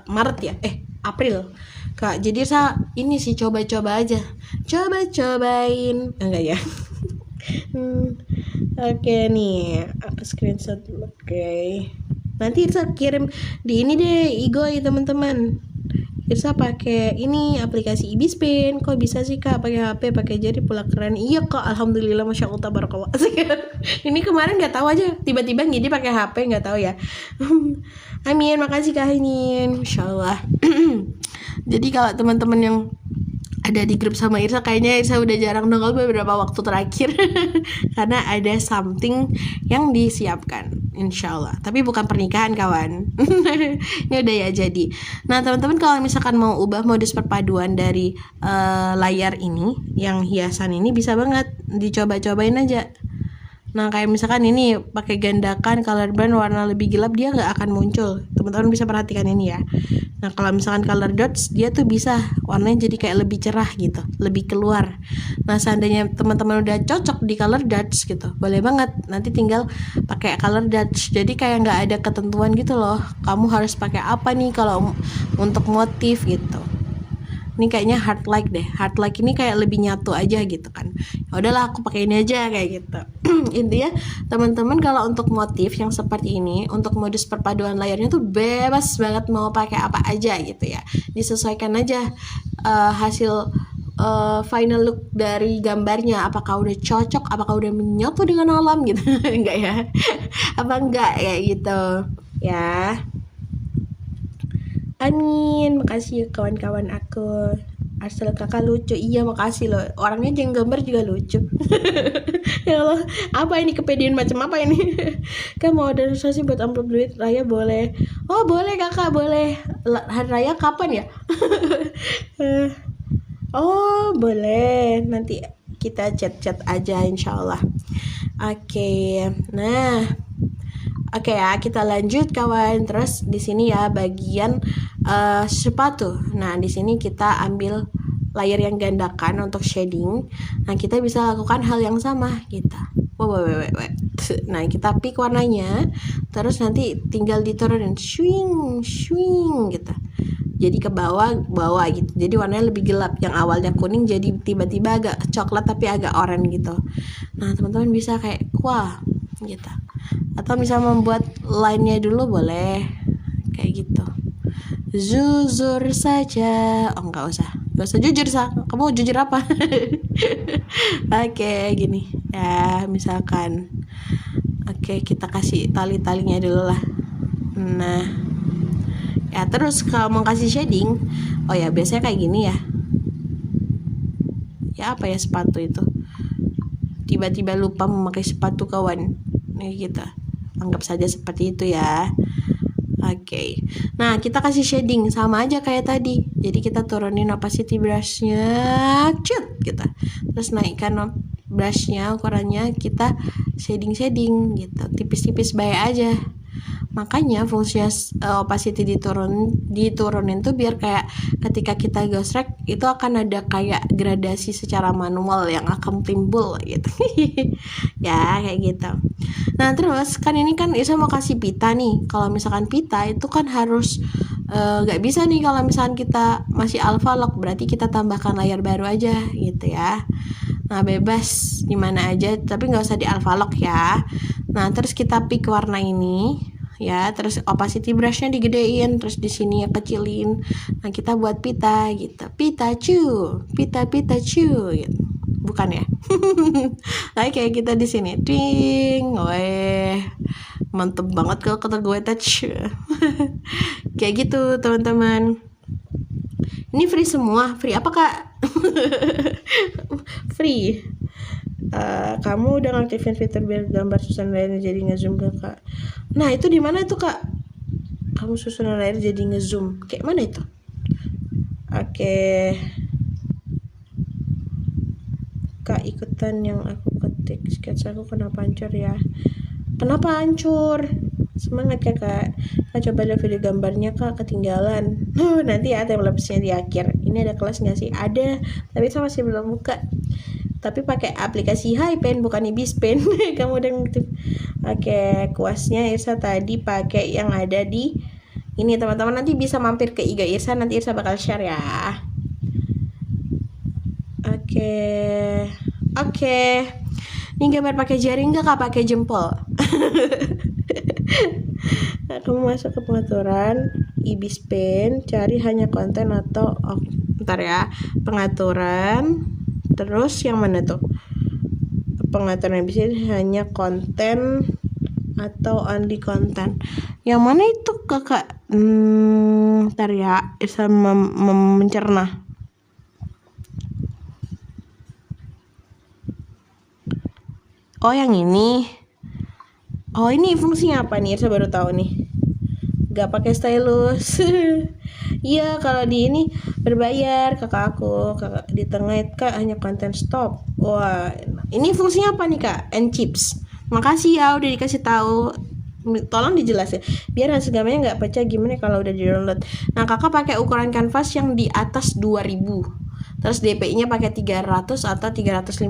Maret ya? April. Kak, jadi Irsa ini sih coba-coba aja. Cobain. Enggak ya? Oke nih, screenshot. Oke. Nanti Irsa kirim di ini deh, Igoy teman-teman. Irsa pakai ini aplikasi Ibispen. Kok bisa sih Kak pakai HP, pakai jari pula keren. Iya Kak, alhamdulillah, masya Allah tabarakallah. Ini kemarin nggak tahu aja, tiba-tiba jadi pakai HP, nggak tahu ya. Amin, makasih Kak Hinin, masya Allah. Jadi kalau teman-teman yang ada di grup sama Irsa. Kayaknya Irsa udah jarang nongol beberapa waktu terakhir karena ada something yang disiapkan insyaallah, tapi bukan pernikahan kawan. Ini udah ya jadi. Nah teman-teman, kalau misalkan mau ubah modus perpaduan dari layar ini yang hiasan ini, bisa banget dicoba-cobain aja. Nah kayak misalkan ini pakai gandakan color band warna lebih gelap, dia nggak akan muncul. Teman-teman bisa perhatikan ini ya. Nah kalau misalkan color dots, dia tuh bisa warnanya jadi kayak lebih cerah gitu, lebih keluar. Nah seandainya teman-teman udah cocok di color dots gitu, boleh banget nanti tinggal pakai color dots. Jadi kayak nggak ada ketentuan gitu loh, kamu harus pakai apa nih kalau untuk motif gitu. Ini kayaknya heart like deh. Heart like ini kayak lebih nyatu aja gitu kan. Ya udahlah aku pakai ini aja kayak gitu. Intinya teman-teman, kalau untuk motif yang seperti ini, untuk modus perpaduan layarnya tuh bebas banget mau pakai apa aja gitu ya. Disesuaikan aja hasil final look dari gambarnya, apakah udah cocok, apakah udah menyatu dengan alam gitu. Enggak ya? Apa enggak kayak gitu ya. Amin, makasih ya kawan-kawan aku. Asal kakak lucu. Iya makasih loh, orangnya yang gambar juga lucu. Ya Allah, apa ini kepedean macam apa ini? Kan mau ada sih buat amplop duit raya boleh. Oh boleh kakak, boleh. Hari raya kapan ya? Oh boleh, nanti kita chat-chat aja insyaallah. Oke, nah oke ya, kita lanjut kawan. Terus di sini ya bagian sepatu. Nah, di sini kita ambil layer yang gandakan untuk shading. Nah, kita bisa lakukan hal yang sama kita. Nah, kita pick warnanya, terus nanti tinggal diturunin swing gitu. Jadi ke bawah gitu. Jadi warnanya lebih gelap. Yang awalnya kuning jadi tiba-tiba agak coklat tapi agak oranye gitu. Nah, teman-teman bisa kayak wah gitu. Atau misalnya membuat line-nya dulu boleh kayak gitu. Jujur saja. Oh enggak usah jujur kamu jujur apa? Oke, gini ya misalkan. Oke, kita kasih tali-talinya dulu lah. Nah ya, terus kalau mau kasih shading, oh ya biasanya kayak gini ya. Ya apa ya, sepatu itu tiba-tiba lupa memakai sepatu kawan. Nih gitu, anggap saja seperti itu ya. Oke. Nah kita kasih shading sama aja kayak tadi. Jadi kita turunin opacity brushnya, cut gitu. Terus naikkan brushnya, ukurannya kita shading gitu, tipis-tipis baik aja. Makanya fungsinya opacity diturunin tuh biar kayak ketika kita ghost-rag itu akan ada kayak gradasi secara manual yang akan timbul gitu. Ya kayak gitu. Nah terus kan ini kan Isa mau kasih pita nih. Kalau misalkan pita itu kan harus gak bisa nih kalau misalkan kita masih alpha lock, berarti kita tambahkan layar baru aja gitu ya. Nah bebas dimana aja, tapi nggak usah di alpha lock ya. Nah terus kita pick warna ini ya, terus opacity brushnya digedein, terus di sini ya kecilin. Nah kita buat pita gitu, Pitachu gitu. Bukan ya? Nah kayak kita di sini, ding, weh, mantep banget kalau kata gue touch. Kayak gitu teman-teman. Ini free semua, free apa kak? Free. Kamu udah ngaktifin fitur biar gambar susunan layarnya jadi ngezoom ke kak. Nah itu di mana itu kak? Kamu susunan layar jadi ngezoom, kayak mana itu? Oke. Kak ikutan yang aku ketik sketsa aku, kenapa hancur ya? Kenapa hancur? Semangat kakak. Kak coba lihat video gambarnya kak, ketinggalan. Nanti ya timelapse-nya di akhir. Ini ada kelas nggak sih? Ada, tapi saya masih belum buka. Tapi pakai aplikasi HiPen bukan Ibispen. Kamu udah ngaktif. Oke, kuasnya Irsa tadi pakai yang ada di ini teman-teman. Nanti bisa mampir ke IG Irsa, nanti Irsa bakal share ya. Oke. Ini gambar pakai jari nggak kak, pakai jempol? Nah, kamu masuk ke pengaturan Ibispen, cari hanya konten atau bentar ya, pengaturan. Terus yang mana tuh? Pengaturan Ibispen hanya konten atau only konten. Yang mana itu kakak? Bentar ya, bisa mencerna. Oh yang ini. Oh ini fungsinya apa nih? Saya baru tahu nih. Gak pakai stylus. Iya kalau di ini berbayar kakak aku. Kakak di tengah kak hanya konten stop. Wah ini fungsinya apa nih kak? And chips. Makasih ya udah dikasih tahu. Tolong dijelasin biar hasil gambarnya nggak pecah gimana kalau udah di download. Nah kakak pakai ukuran kanvas yang di atas 2000. Terus DPI-nya pakai 300 atau 350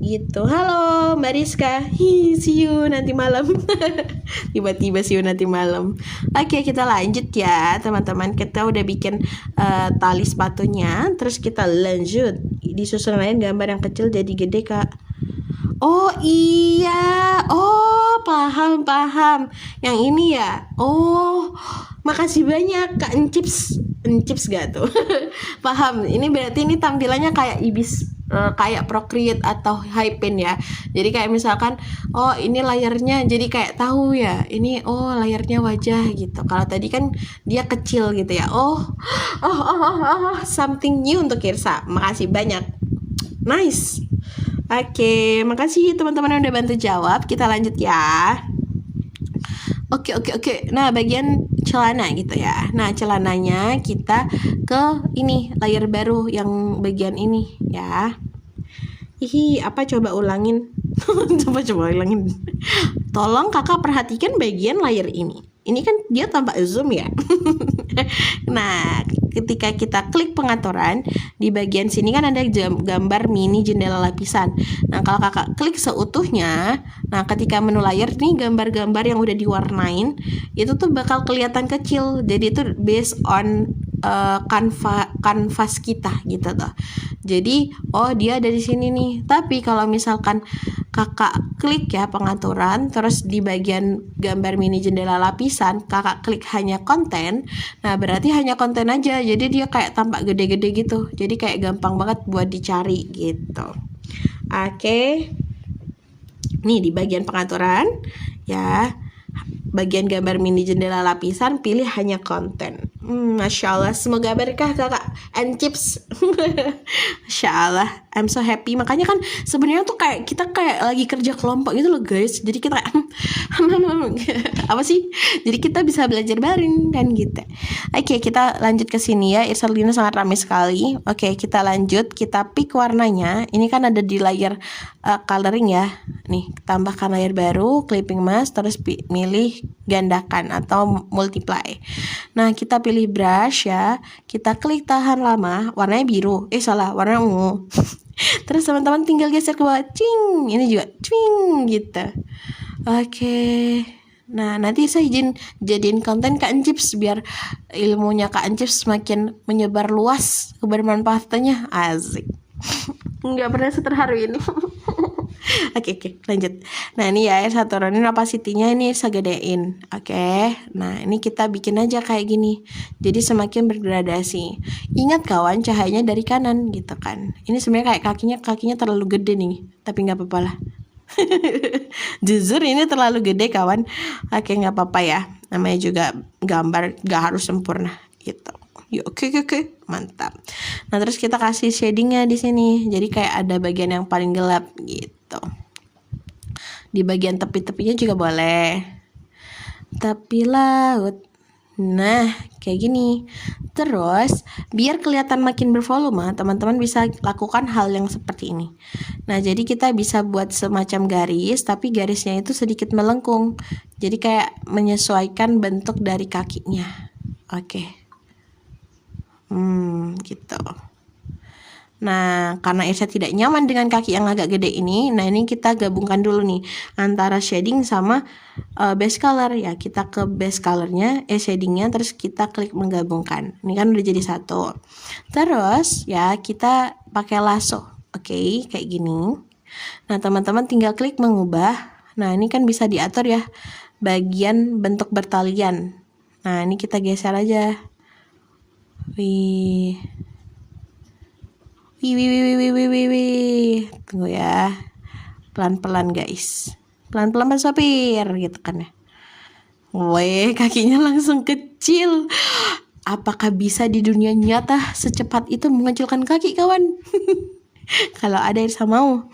gitu. Halo Mbak Rizka. See you nanti malam. Tiba-tiba see you nanti malam. Oke kita lanjut ya teman-teman. Kita udah bikin tali sepatunya. Terus kita lanjut. Disusun lain gambar yang kecil jadi gede kak. Oh iya. Oh paham. Yang ini ya. Oh makasih banyak kak Encips. Encips gak tuh? Paham. Ini berarti ini tampilannya kayak Ibis, kayak Procreate atau Hypen ya. Jadi kayak misalkan oh ini layarnya jadi kayak tahu ya. Ini oh layarnya wajah gitu. Kalau tadi kan dia kecil gitu ya. Oh something new untuk Irsa. Makasih banyak. Nice. Oke, makasih teman-teman yang udah bantu jawab. Kita lanjut ya. Oke. Nah, bagian celana gitu ya. Nah, celananya kita ke ini layar baru yang bagian ini ya. Apa coba ulangin? coba ulangin. Tolong kakak perhatikan bagian layar ini. Ini kan dia tanpa zoom ya. Nah, ketika kita klik pengaturan di bagian sini kan ada gambar mini jendela lapisan. Nah, kalau kakak klik seutuhnya, nah ketika menu layar nih gambar-gambar yang udah diwarnain itu tuh bakal kelihatan kecil. Jadi itu based on kanvas kita gitu tuh. Jadi oh dia ada di sini nih. Tapi kalau misalkan kakak klik ya pengaturan, terus di bagian gambar mini jendela lapisan kakak klik hanya konten, nah berarti hanya konten aja. Jadi dia kayak tampak gede-gede gitu. Jadi kayak gampang banget buat dicari gitu. Oke. Nih di bagian pengaturan ya, bagian gambar mini jendela lapisan pilih hanya konten. Masya Allah, semoga berkah kakak and chips. Masya Allah, I'm so happy. Makanya kan sebenarnya tuh kayak kita kayak lagi kerja kelompok gitu loh guys. Jadi kita kayak apa sih? Jadi kita bisa belajar bareng kan gitu. Oke, kita lanjut ke sini ya. Irsalina sangat ramai sekali. Oke, kita lanjut. Kita pick warnanya. Ini kan ada di layar coloring ya. Nih, tambahkan layar baru, clipping mask, terus milih gandakan atau multiply. Nah, kita pilih brush ya. Kita klik tahan lama, warnanya biru. Warna ungu. Terus teman-teman tinggal geser ke bawah, cing. Ini juga cing gitu. Oke. Nah, nanti saya jadiin konten Kak Encips biar ilmunya Kak Encips semakin menyebar luas kebermanfaatannya. Asik. Nggak pernah seterharu ini. Oke, lanjut. Nah ini ya saya turunin opacity-nya ini saya gedein. Oke. Nah ini kita bikin aja kayak gini. Jadi semakin bergradasi. Ingat kawan, cahayanya dari kanan gitu kan. Ini sebenarnya kayak kakinya terlalu gede nih. Tapi nggak apa-apa lah. Jujur ini terlalu gede kawan. Oke, nggak apa-apa ya. Namanya juga gambar, nggak harus sempurna gitu. Oke, mantap. Nah terus kita kasih shadingnya di sini. Jadi kayak ada bagian yang paling gelap gitu. Di bagian tepi-tepinya juga boleh. Tepi laut. Nah kayak gini. Terus biar kelihatan makin bervolume, teman-teman bisa lakukan hal yang seperti ini. Nah jadi kita bisa buat semacam garis, tapi garisnya itu sedikit melengkung. Jadi kayak menyesuaikan bentuk dari kakinya. Oke. Gitu. Nah, karena Irsa tidak nyaman dengan kaki yang agak gede ini, nah ini kita gabungkan dulu nih antara shading sama base color ya. Kita ke base colornya, shadingnya, terus kita klik menggabungkan. Ini kan udah jadi satu. Terus ya kita pakai lasso, oke, kayak gini. Nah, teman-teman tinggal klik mengubah. Nah, ini kan bisa diatur ya bagian bentuk bertalian. Nah, ini kita geser aja. Wih. Tunggu ya. Pelan-pelan guys. Pelan-pelan Mas Sopir gitu kan ya. Wih, kakinya langsung kecil. Apakah bisa di dunia nyata secepat itu mengecilkan kaki kawan? Kalau ada Irsa mau.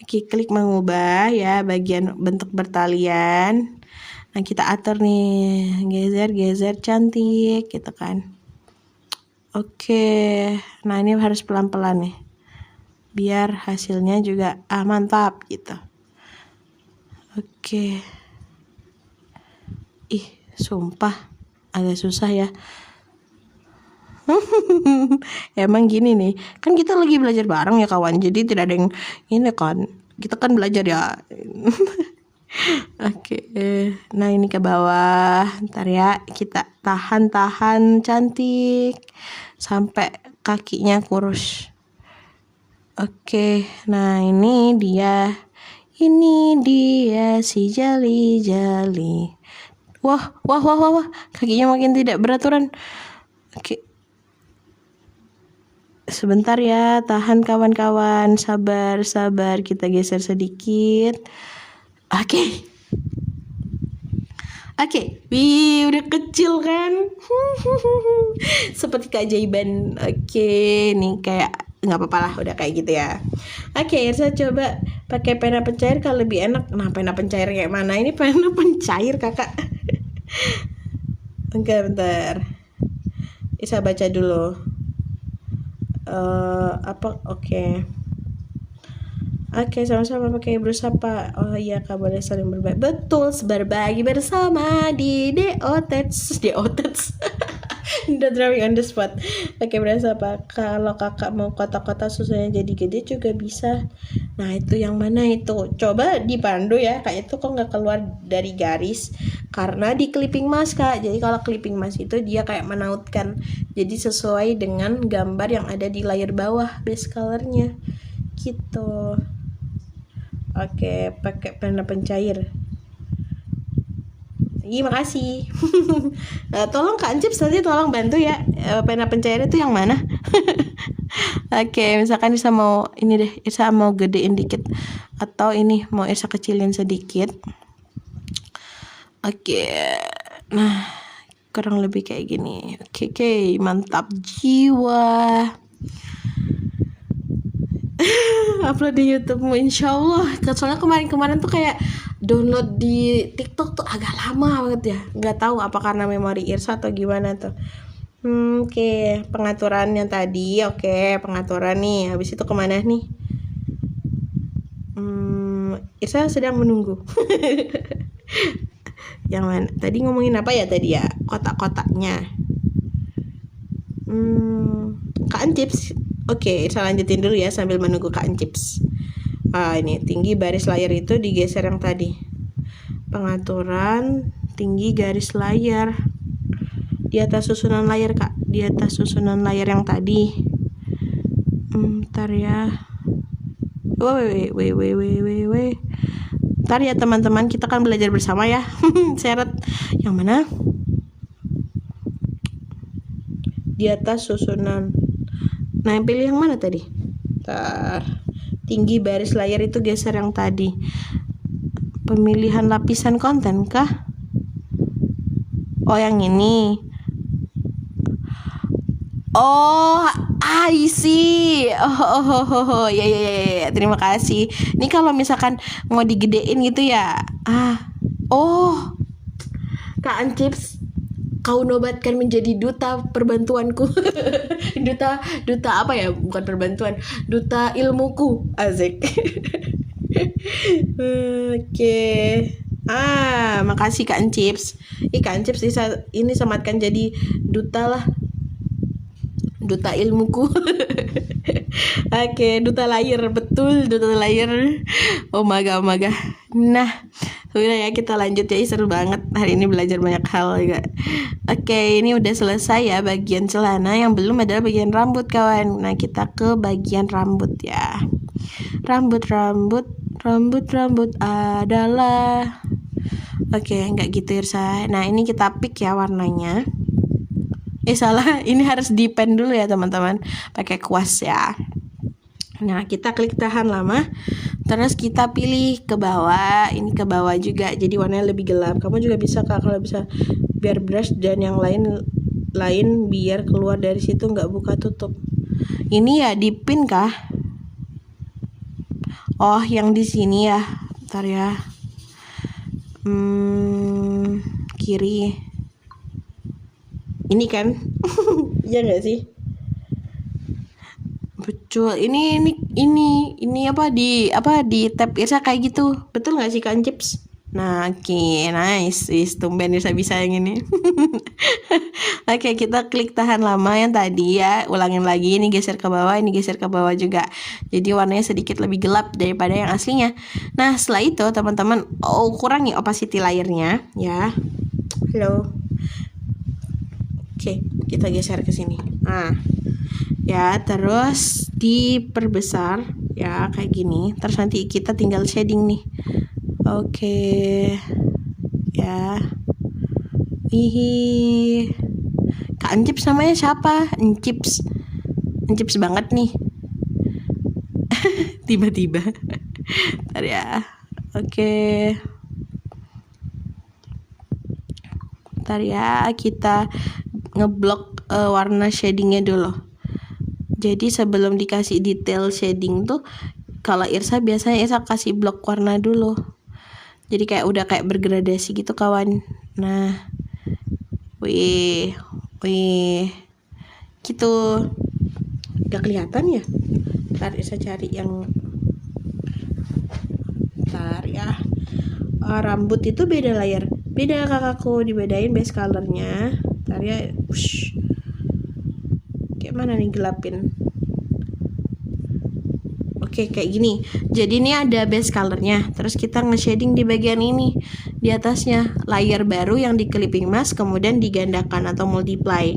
klik mengubah ya bagian bentuk bertalian. Nah kita atur nih, geser cantik gitu kan. Oke, nah ini harus pelan-pelan nih, biar hasilnya juga mantap gitu. Oke, sumpah agak susah ya. Emang gini nih, kan kita lagi belajar bareng ya kawan, jadi tidak ada yang ini kan, kita kan belajar ya. Oke, nah ini ke bawah, ntar ya kita tahan cantik sampai kakinya kurus. Oke, nah ini dia si jali. Wah, kakinya makin tidak beraturan. Oke, sebentar ya, tahan kawan-kawan, sabar, kita geser sedikit. Oke, wih udah kecil kan? Seperti keajaiban. Oke, nih kayak nggak apa-apa lah, udah kayak gitu ya. Oke, Irsa coba pakai pena pencair kalau lebih enak. Nah, pena pencair kayak mana? Ini pena pencair kakak. Bentar. Irsa baca dulu. Oke, sama-sama pakai berusaha Pak. Oh iya Kak, boleh saling berbagi. Betul, berbagi bersama di Deotets. Udah drawing on the spot. Pakai berasa Pak. Kalau kakak mau kotak-kotak susunya jadi gede juga bisa. Nah itu yang mana itu? Coba dipandu ya. Kak itu kok nggak keluar dari garis? Karena di clipping mask Kak. Jadi kalau clipping mask itu dia kayak menautkan. Jadi sesuai dengan gambar yang ada di layar bawah base colornya. Gitu. Oke, pakai pena pencair. Iya, makasih. Tolong Kak Ancip nanti tolong bantu ya, pena pencair itu yang mana? Oke, misalkan Irsa mau ini deh, Irsa mau gedein dikit atau ini mau Irsa kecilin sedikit. Oke, nah kurang lebih kayak gini. Oke, mantap jiwa. Upload di YouTube-mu insyaallah. Soalnya kemarin tuh kayak download di TikTok tuh agak lama banget ya. Nggak tahu apa karena memori Irsa atau gimana tuh. Oke, pengaturan yang tadi. Oke, pengaturan nih. Habis itu kemana nih? Irsa sedang menunggu. Yang mana? Tadi ngomongin apa ya tadi ya? Kotak-kotaknya. Kak Ancips. Oke, saya lanjutin dulu ya sambil menunggu Kak Ancips. Ini tinggi baris layar itu digeser yang tadi. Pengaturan tinggi garis layar. Di atas susunan layar Kak. Di atas susunan layar yang tadi. Bentar ya. Wait. Bentar ya teman-teman, kita kan belajar bersama ya. Seret yang mana? Di atas susunan. Nah, pilih yang mana tadi? Bentar. Tinggi baris layar itu geser yang tadi. Pemilihan lapisan konten kah? Oh, yang ini. Oh, I see. Ya. Terima kasih. Ini kalau misalkan mau digedein gitu ya. Kak Ancips, kau nobatkan menjadi duta perbantuanku. duta apa ya? Bukan perbantuan, duta ilmuku. Asik. Oke. Makasih Kak Ancips. Kak Ancips ini sematkan jadi duta lah. Duta ilmuku. Oke, duta layar, betul, duta layar. Oh my god. Nah, udah ya, kita lanjut ya. Seru banget hari ini, belajar banyak hal juga. Oke, ini udah selesai ya bagian celana. Yang belum adalah bagian rambut kawan. Nah, kita ke bagian rambut ya. Rambut adalah. Oke, nggak gitu Irsa. Nah, ini kita pick ya warnanya. Salah, ini harus di pen dulu ya teman-teman, pakai kuas ya. Nah, kita klik tahan lama, terus kita pilih ke bawah. Ini ke bawah juga, jadi warnanya lebih gelap. Kamu juga bisa Kak, kalau bisa biar brush dan yang lain biar keluar dari situ, nggak buka tutup. Ini ya di pin kah? Oh, yang di sini ya. Bentar ya. Kiri. Ini kan? Iya nggak sih? Betul. Ini apa di tab Irsa kayak gitu. Betul nggak sih Kak Cips? Nah, oke, nice. Tumben bisa yang ini. Oke, kita klik tahan lama yang tadi ya. Ulangin lagi, ini geser ke bawah, ini geser ke bawah juga. Jadi warnanya sedikit lebih gelap daripada yang aslinya. Nah, setelah itu teman-teman, kurangi opacity layernya ya. Halo. Oke, kita geser ke sini. Nah, ya, terus diperbesar ya kayak gini. Terus nanti kita tinggal shading nih. Oke. Ya. Ih. Kak Encips namanya siapa? Encips banget nih. Tiba-tiba. Bentar ya. Oke. Bentar ya, kita ngeblok warna shadingnya dulu. Jadi sebelum dikasih detail shading tuh, kalau Irsa biasanya Irsa kasih blok warna dulu. Jadi kayak udah kayak bergradasi gitu kawan. Nah, wih, gitu. Gak kelihatan ya? Ntar Irsa cari yang. Ntar ya. Rambut itu beda layer. Beda kakakku, dibedain base colornya. Ntar ya. Kayak mana nih gelapin? Oke, kayak gini. Jadi ini ada base colornya. Terus kita nge-shading di bagian ini, di atasnya layer baru yang di clipping mask, kemudian digandakan atau multiply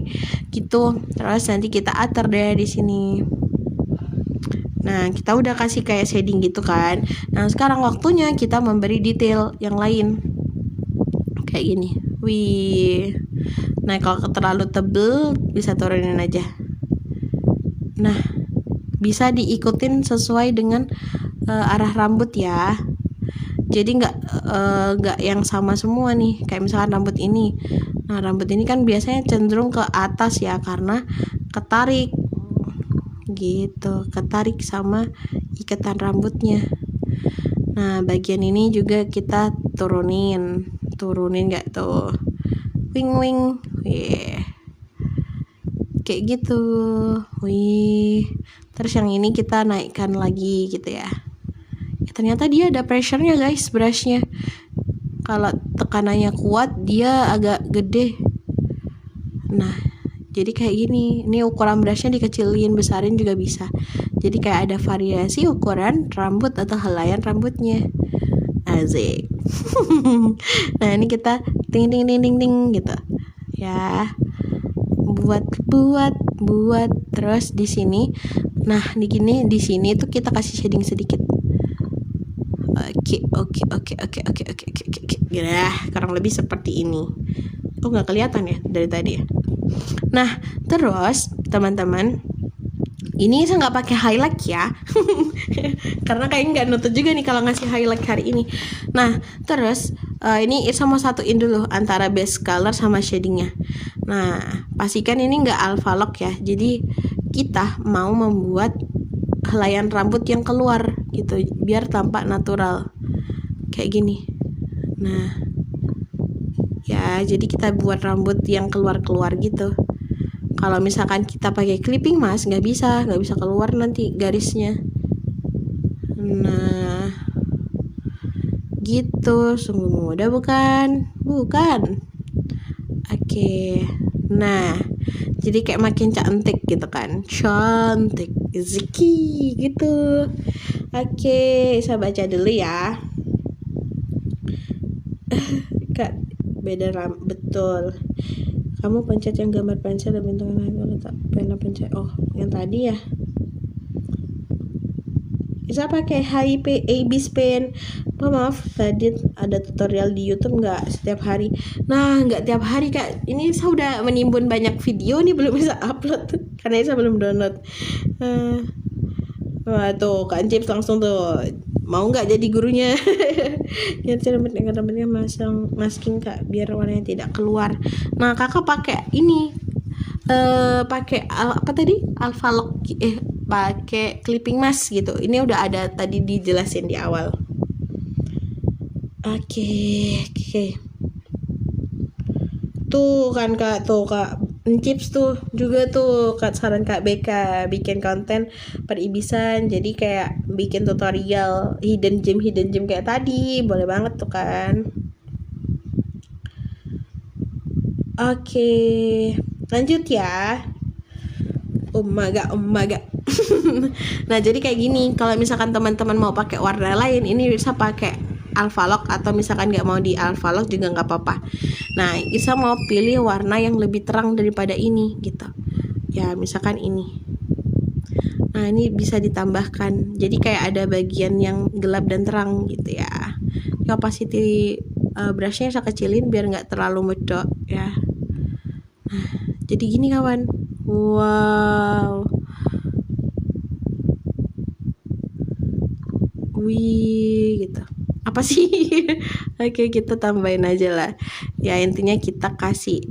gitu. Terus nanti kita atur deh di sini. Nah, kita udah kasih kayak shading gitu kan. Nah, sekarang waktunya kita memberi detail yang lain. Kayak gini. Wih. Nah, kalau terlalu tebel bisa turunin aja. Nah, bisa diikutin sesuai dengan arah rambut ya. Jadi nggak yang sama semua nih. Kayak misalkan rambut ini. Nah, rambut ini kan biasanya cenderung ke atas ya, karena ketarik gitu, ketarik sama ikatan rambutnya. Nah, bagian ini juga kita turunin nggak tuh, wing, yeah. Kayak gitu, wih. Terus yang ini kita naikkan lagi gitu ya. Ternyata dia ada pressure-nya guys, brushnya. Kalau tekanannya kuat dia agak gede. Nah, jadi kayak gini. Ini ukuran brushnya dikecilin, besarin juga bisa. Jadi kayak ada variasi ukuran rambut atau helaian rambutnya. Asik. Nah, ini kita ting gitu. Ya. Buat terus di sini. Nah, di sini tuh kita kasih shading sedikit. Oke. Nah, kurang lebih seperti ini. Oh, nggak kelihatan ya dari tadi ya. Nah, terus teman-teman, ini saya nggak pakai highlight ya, karena kayaknya nggak nutut juga nih kalau ngasih highlight hari ini. Nah, terus ini Irsa mau satuin dulu antara base color sama shadingnya. Nah, pastikan ini nggak alpha lock ya. Jadi kita mau membuat helaian rambut yang keluar gitu, biar tampak natural kayak gini. Nah, ya jadi kita buat rambut yang keluar gitu. Kalau misalkan kita pakai clipping mask nggak bisa keluar nanti garisnya. Nah, gitu. Sungguh mudah bukan? Oke. Nah, jadi kayak makin cantik gitu kan. Cantik Ziki gitu. Oke, saya baca dulu ya. Kak, beda betul. Kamu pencet yang gambar pensil dan bentuknya letak pena pencet. Oh, yang tadi ya. Bisa pakai HIP ABS pen. Maaf, tadi ada tutorial di YouTube nggak setiap hari. Nah, nggak tiap hari Kak. Ini saya udah menimbun banyak video nih, belum bisa upload karena saya belum download. Wah tuh Kak Cips langsung tuh mau nggak jadi gurunya. Ya, rambutnya masking Kak, biar warnanya tidak keluar. Nah, kakak pakai ini pakai apa tadi, alpha lock pakai clipping mask gitu. Ini udah ada tadi dijelasin di awal. Oke. Tuh kan Kak, Chips tuh juga tuh saran Kak BK bikin konten peribisan, jadi kayak bikin tutorial hidden gem kayak tadi, boleh banget tuh kan. Oke, lanjut ya. Umaga. Nah, jadi kayak gini, kalau misalkan teman-teman mau pakai warna lain, ini bisa pakai Alphalock, atau misalkan nggak mau di Alphalock juga nggak apa-apa. Nah, Isa mau pilih warna yang lebih terang daripada ini gitu. Ya, misalkan ini. Nah, ini bisa ditambahkan. Jadi kayak ada bagian yang gelap dan terang gitu ya. Opacity brushnya saya kecilin biar nggak terlalu medok ya. Nah, jadi gini kawan. Wow. Wih, gitu. Apa sih? Oke, kita tambahin aja lah. Ya, intinya kita kasih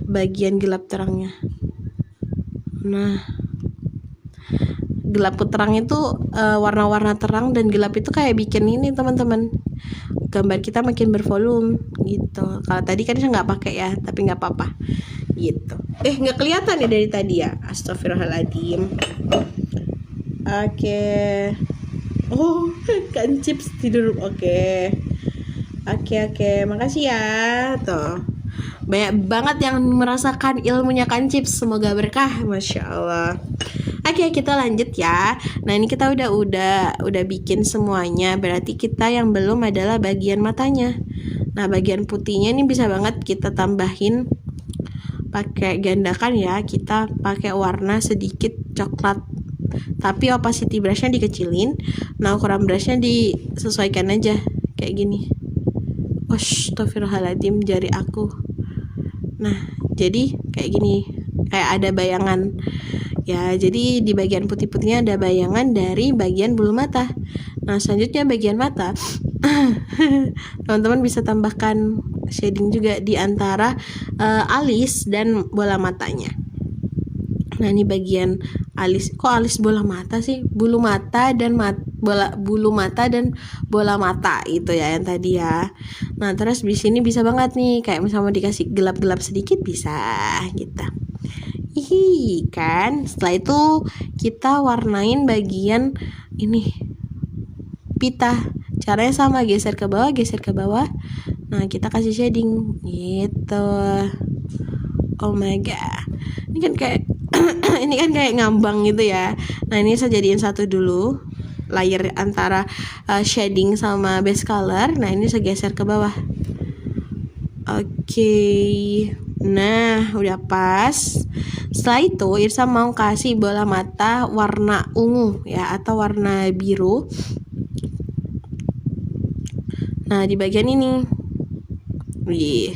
bagian gelap terangnya. Nah, gelap terang itu warna-warna terang dan gelap itu kayak bikin ini teman-teman, gambar kita makin bervolume gitu. Kalau tadi kan saya nggak pakai ya, tapi nggak apa-apa gitu. Nggak kelihatan ya dari tadi ya, astagfirullahaladzim. Oke. Oh, kan Chips tidur. Oke, makasih ya. Tuh, banyak banget yang merasakan ilmunya kan Chips, semoga berkah, masya Allah. Oke, kita lanjut ya. Nah, ini kita udah bikin semuanya. Berarti kita yang belum adalah bagian matanya. Nah, bagian putihnya ini bisa banget kita tambahin pakai gandakan ya. Kita pakai warna sedikit coklat, tapi opacity brushnya dikecilin. Nah, ukuran brushnya disesuaikan aja kayak gini. Astagfirullahaladzim, jari aku. Nah, jadi kayak gini, kayak ada bayangan ya. Jadi di bagian putih-putihnya ada bayangan dari bagian bulu mata. Nah, selanjutnya bagian mata. Teman-teman bisa tambahkan shading juga di antara alis dan bola matanya. Nah, ini bagian alis. Kok alis bola mata sih? Bulu mata dan bulu mata dan bola mata itu ya yang tadi ya. Nah, terus di sini bisa banget nih, kayak misalnya mau dikasih gelap-gelap sedikit bisa gitu. Kan. Setelah itu kita warnain bagian ini pita. Caranya sama, geser ke bawah. Nah, kita kasih shading gitu. Oh my god. Ini kan kayak ini kan kayak ngambang gitu ya. Nah, ini saya jadiin satu dulu, layer antara shading sama base color. Nah, ini saya geser ke bawah. Oke. Nah, udah pas. Setelah itu Irsa mau kasih bola mata warna ungu ya, atau warna biru. Nah, di bagian ini. Wih.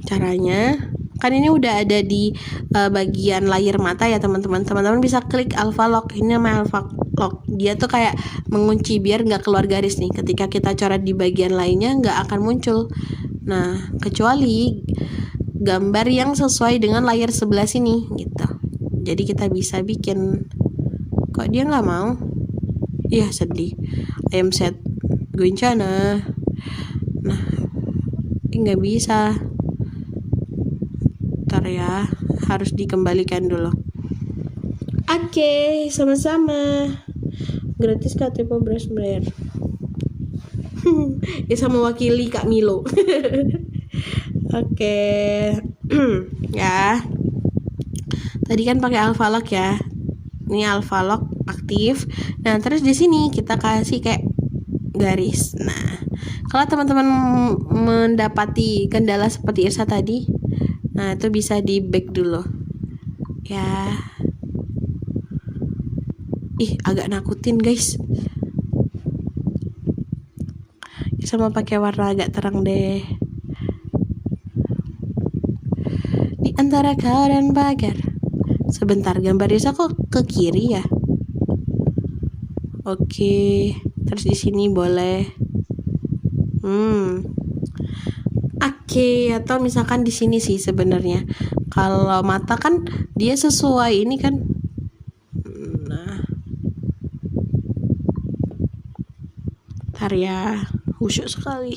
Caranya kan ini udah ada di bagian layer mata ya teman-teman. Teman-teman bisa klik Alphalock. Ini namanya Alphalock. Dia tuh kayak mengunci biar nggak keluar garis nih. Ketika kita coret di bagian lainnya nggak akan muncul. Nah, kecuali gambar yang sesuai dengan layer sebelah sini gitu. Jadi kita bisa bikin. Kok dia nggak mau? Iya, sedih. I am sad. Guncana. Nah, nggak bisa. Ntar ya, harus dikembalikan dulu. Oke, sama-sama. Gratis KTP brush blur. Ya, sama wakili Kak Milo. Oke. Ya. Tadi kan pakai Alphalock ya. Ini Alphalock aktif. Nah, terus di sini kita kasih kayak garis. Nah, kalau teman-teman mendapati kendala seperti Irsa tadi, nah itu bisa di back dulu ya. Agak nakutin guys. Sama pakai warna agak terang deh. Di antara kau dan pagar. Sebentar, gambar Irsa kok ke kiri ya? Oke, terus di sini boleh. Oke, atau misalkan di sini sih sebenarnya. Kalau mata kan dia sesuai ini kan Ntar ya, khusyuk sekali.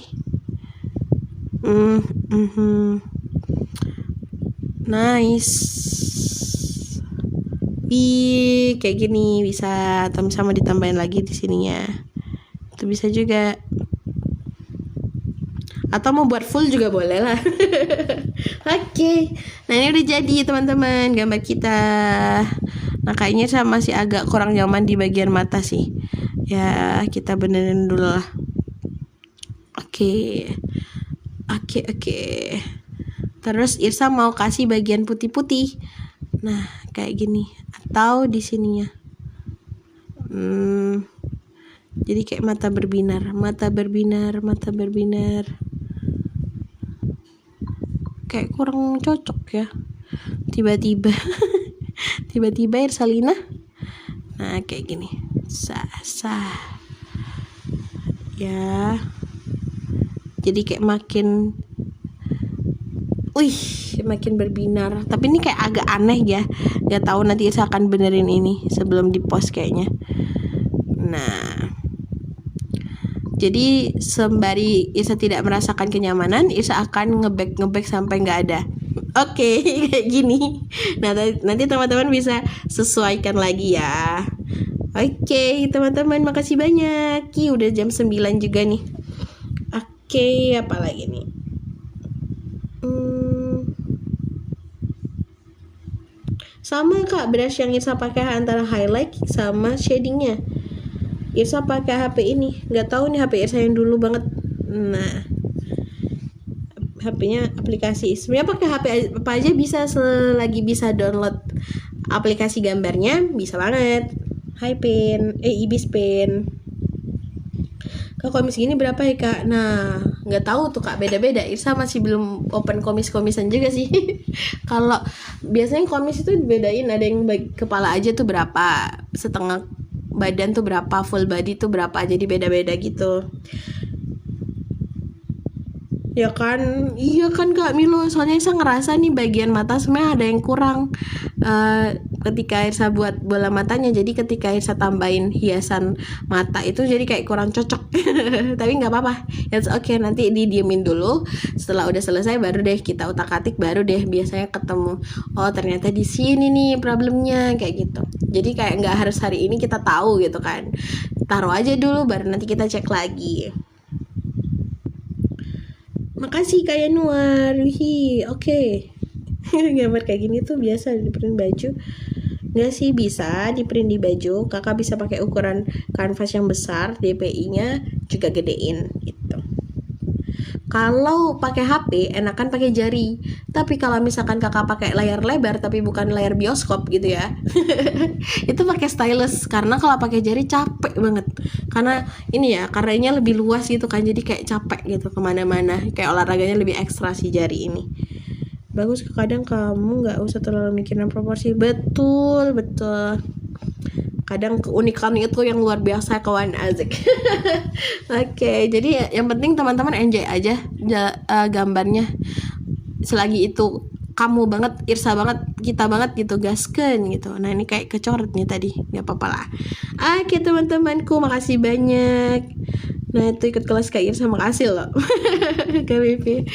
Nice. Kayak gini bisa, atau sama ditambahin lagi di sininya. Itu bisa juga. Atau mau buat full juga boleh lah. Oke. Nah ini udah jadi teman-teman gambar kita. Nah kayaknya saya masih agak kurang nyaman di bagian mata sih. Ya kita benerin dulu lah. Oke. Terus Irsa mau kasih bagian putih-putih. Nah kayak gini. Atau di sininya. Jadi kayak mata berbinar. Kayak kurang cocok ya. Tiba-tiba Irsalina. Nah kayak gini. Sah. Ya. Jadi kayak makin berbinar. Tapi ini kayak agak aneh ya. Gak tahu nanti Irsa akan benerin ini sebelum di post kayaknya. Nah, jadi sembari Irsa tidak merasakan kenyamanan, Irsa akan ngeback sampai nggak ada. Oke, kayak gini. Nah, nanti teman-teman bisa sesuaikan lagi ya. Oke, teman-teman, makasih banyak. Udah jam 9 juga nih. Oke, apa lagi nih? Sama Kak, brush yang Irsa pakai antara highlight sama shadingnya. Irsa pakai HP ini, nggak tahu nih HP Irsa yang dulu banget. Nah, HP-nya aplikasi. Sebenarnya pakai HP apa aja bisa, selagi bisa download aplikasi gambarnya bisa banget. Ibis Pen. Kak komis gini berapa ya Kak? Nah, nggak tahu tuh Kak, beda-beda. Irsa masih belum open komisan juga sih. Kalau biasanya komis itu dibedain, ada yang kepala aja tuh berapa, setengah badan tuh berapa, full body tuh berapa, jadi beda-beda gitu. Ya kan, iya kan Kak Milo, soalnya saya ngerasa nih bagian mata sebenarnya ada yang kurang ketika Irsa buat bola matanya. Jadi ketika Irsa tambahin hiasan mata itu jadi kayak kurang cocok. Tapi nggak apa-apa, it's okay, nanti didiemin dulu. Setelah udah selesai baru deh kita utak-atik, baru deh biasanya ketemu. Oh ternyata di sini nih problemnya, kayak gitu. Jadi kayak nggak harus hari ini kita tahu gitu kan. Taruh aja dulu baru nanti kita cek lagi. Makasih Kak Yanuar. Oke. Gambar kayak gini tuh biasa di print baju. Nggak sih, bisa di print di baju. Kakak bisa pakai ukuran kanvas yang besar, DPI-nya juga gedein gitu. Kalau pakai HP enakan pakai jari. Tapi kalau misalkan kakak pakai layar lebar tapi bukan layar bioskop gitu ya, itu pakai stylus. Karena kalau pakai jari capek banget. Karena ini ya, karyanya lebih luas gitu kan, jadi kayak capek gitu kemana-mana. Kayak olahraganya lebih ekstra si jari ini. Bagus, kadang kamu nggak usah terlalu mikirin proporsi. Betul. Kadang keunikan itu yang luar biasa kawan, asik. Oke, jadi yang penting teman-teman enjoy aja gambarnya. Selagi itu kamu banget, Irsa banget, kita banget gitu, gasken gitu. Nah ini kayak kecoret nih tadi, nggak apa-apa lah. Oke teman-temanku, makasih banyak. Nah itu ikut kelas Kak Irsa, makasih loh. KBP.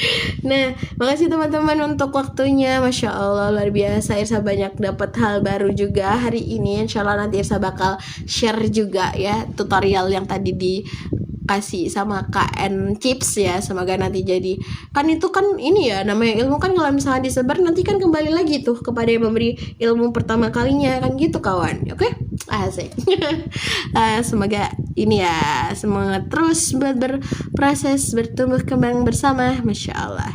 Nah makasih teman-teman untuk waktunya. Masya Allah luar biasa, Irsa banyak dapat hal baru juga hari ini. Insya Allah nanti Irsa bakal share juga ya tutorial yang tadi dikasih sama KN Chips ya. Semoga nanti jadi, kan itu kan ini ya namanya ilmu kan, kalau misalnya disebar nanti kan kembali lagi tuh kepada yang memberi ilmu pertama kalinya kan gitu kawan. Oke? Asik. Semoga ini ya, semangat terus buat berproses, bertumbuh kembang bersama. Masya Allah,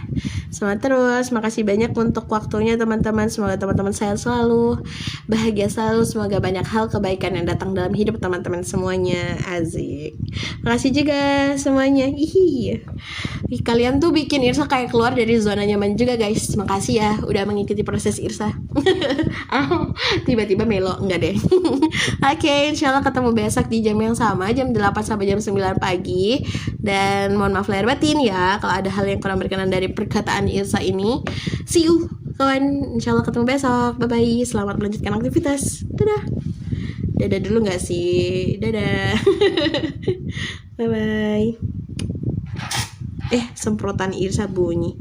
semangat terus. Makasih banyak untuk waktunya teman-teman. Semoga teman-teman sehat selalu, bahagia selalu. Semoga banyak hal kebaikan yang datang dalam hidup teman-teman semuanya. Asik. Makasih juga semuanya. Kalian tuh bikin Irsa kayak keluar dari zona nyaman juga guys. Makasih ya udah mengikuti proses Irsa. Tiba-tiba melo, enggak deh. Oke, insyaallah ketemu besok di jam yang sama, jam 8 sampai jam 9 pagi. Dan mohon maaf lahir batin ya kalau ada hal yang kurang berkenan dari perkataan Irsa ini. See you kawan, insyaallah ketemu besok. Bye bye, selamat melanjutkan aktivitas. Dadah dulu nggak sih? Dadah. Bye bye. Semprotan Irsa bunyi.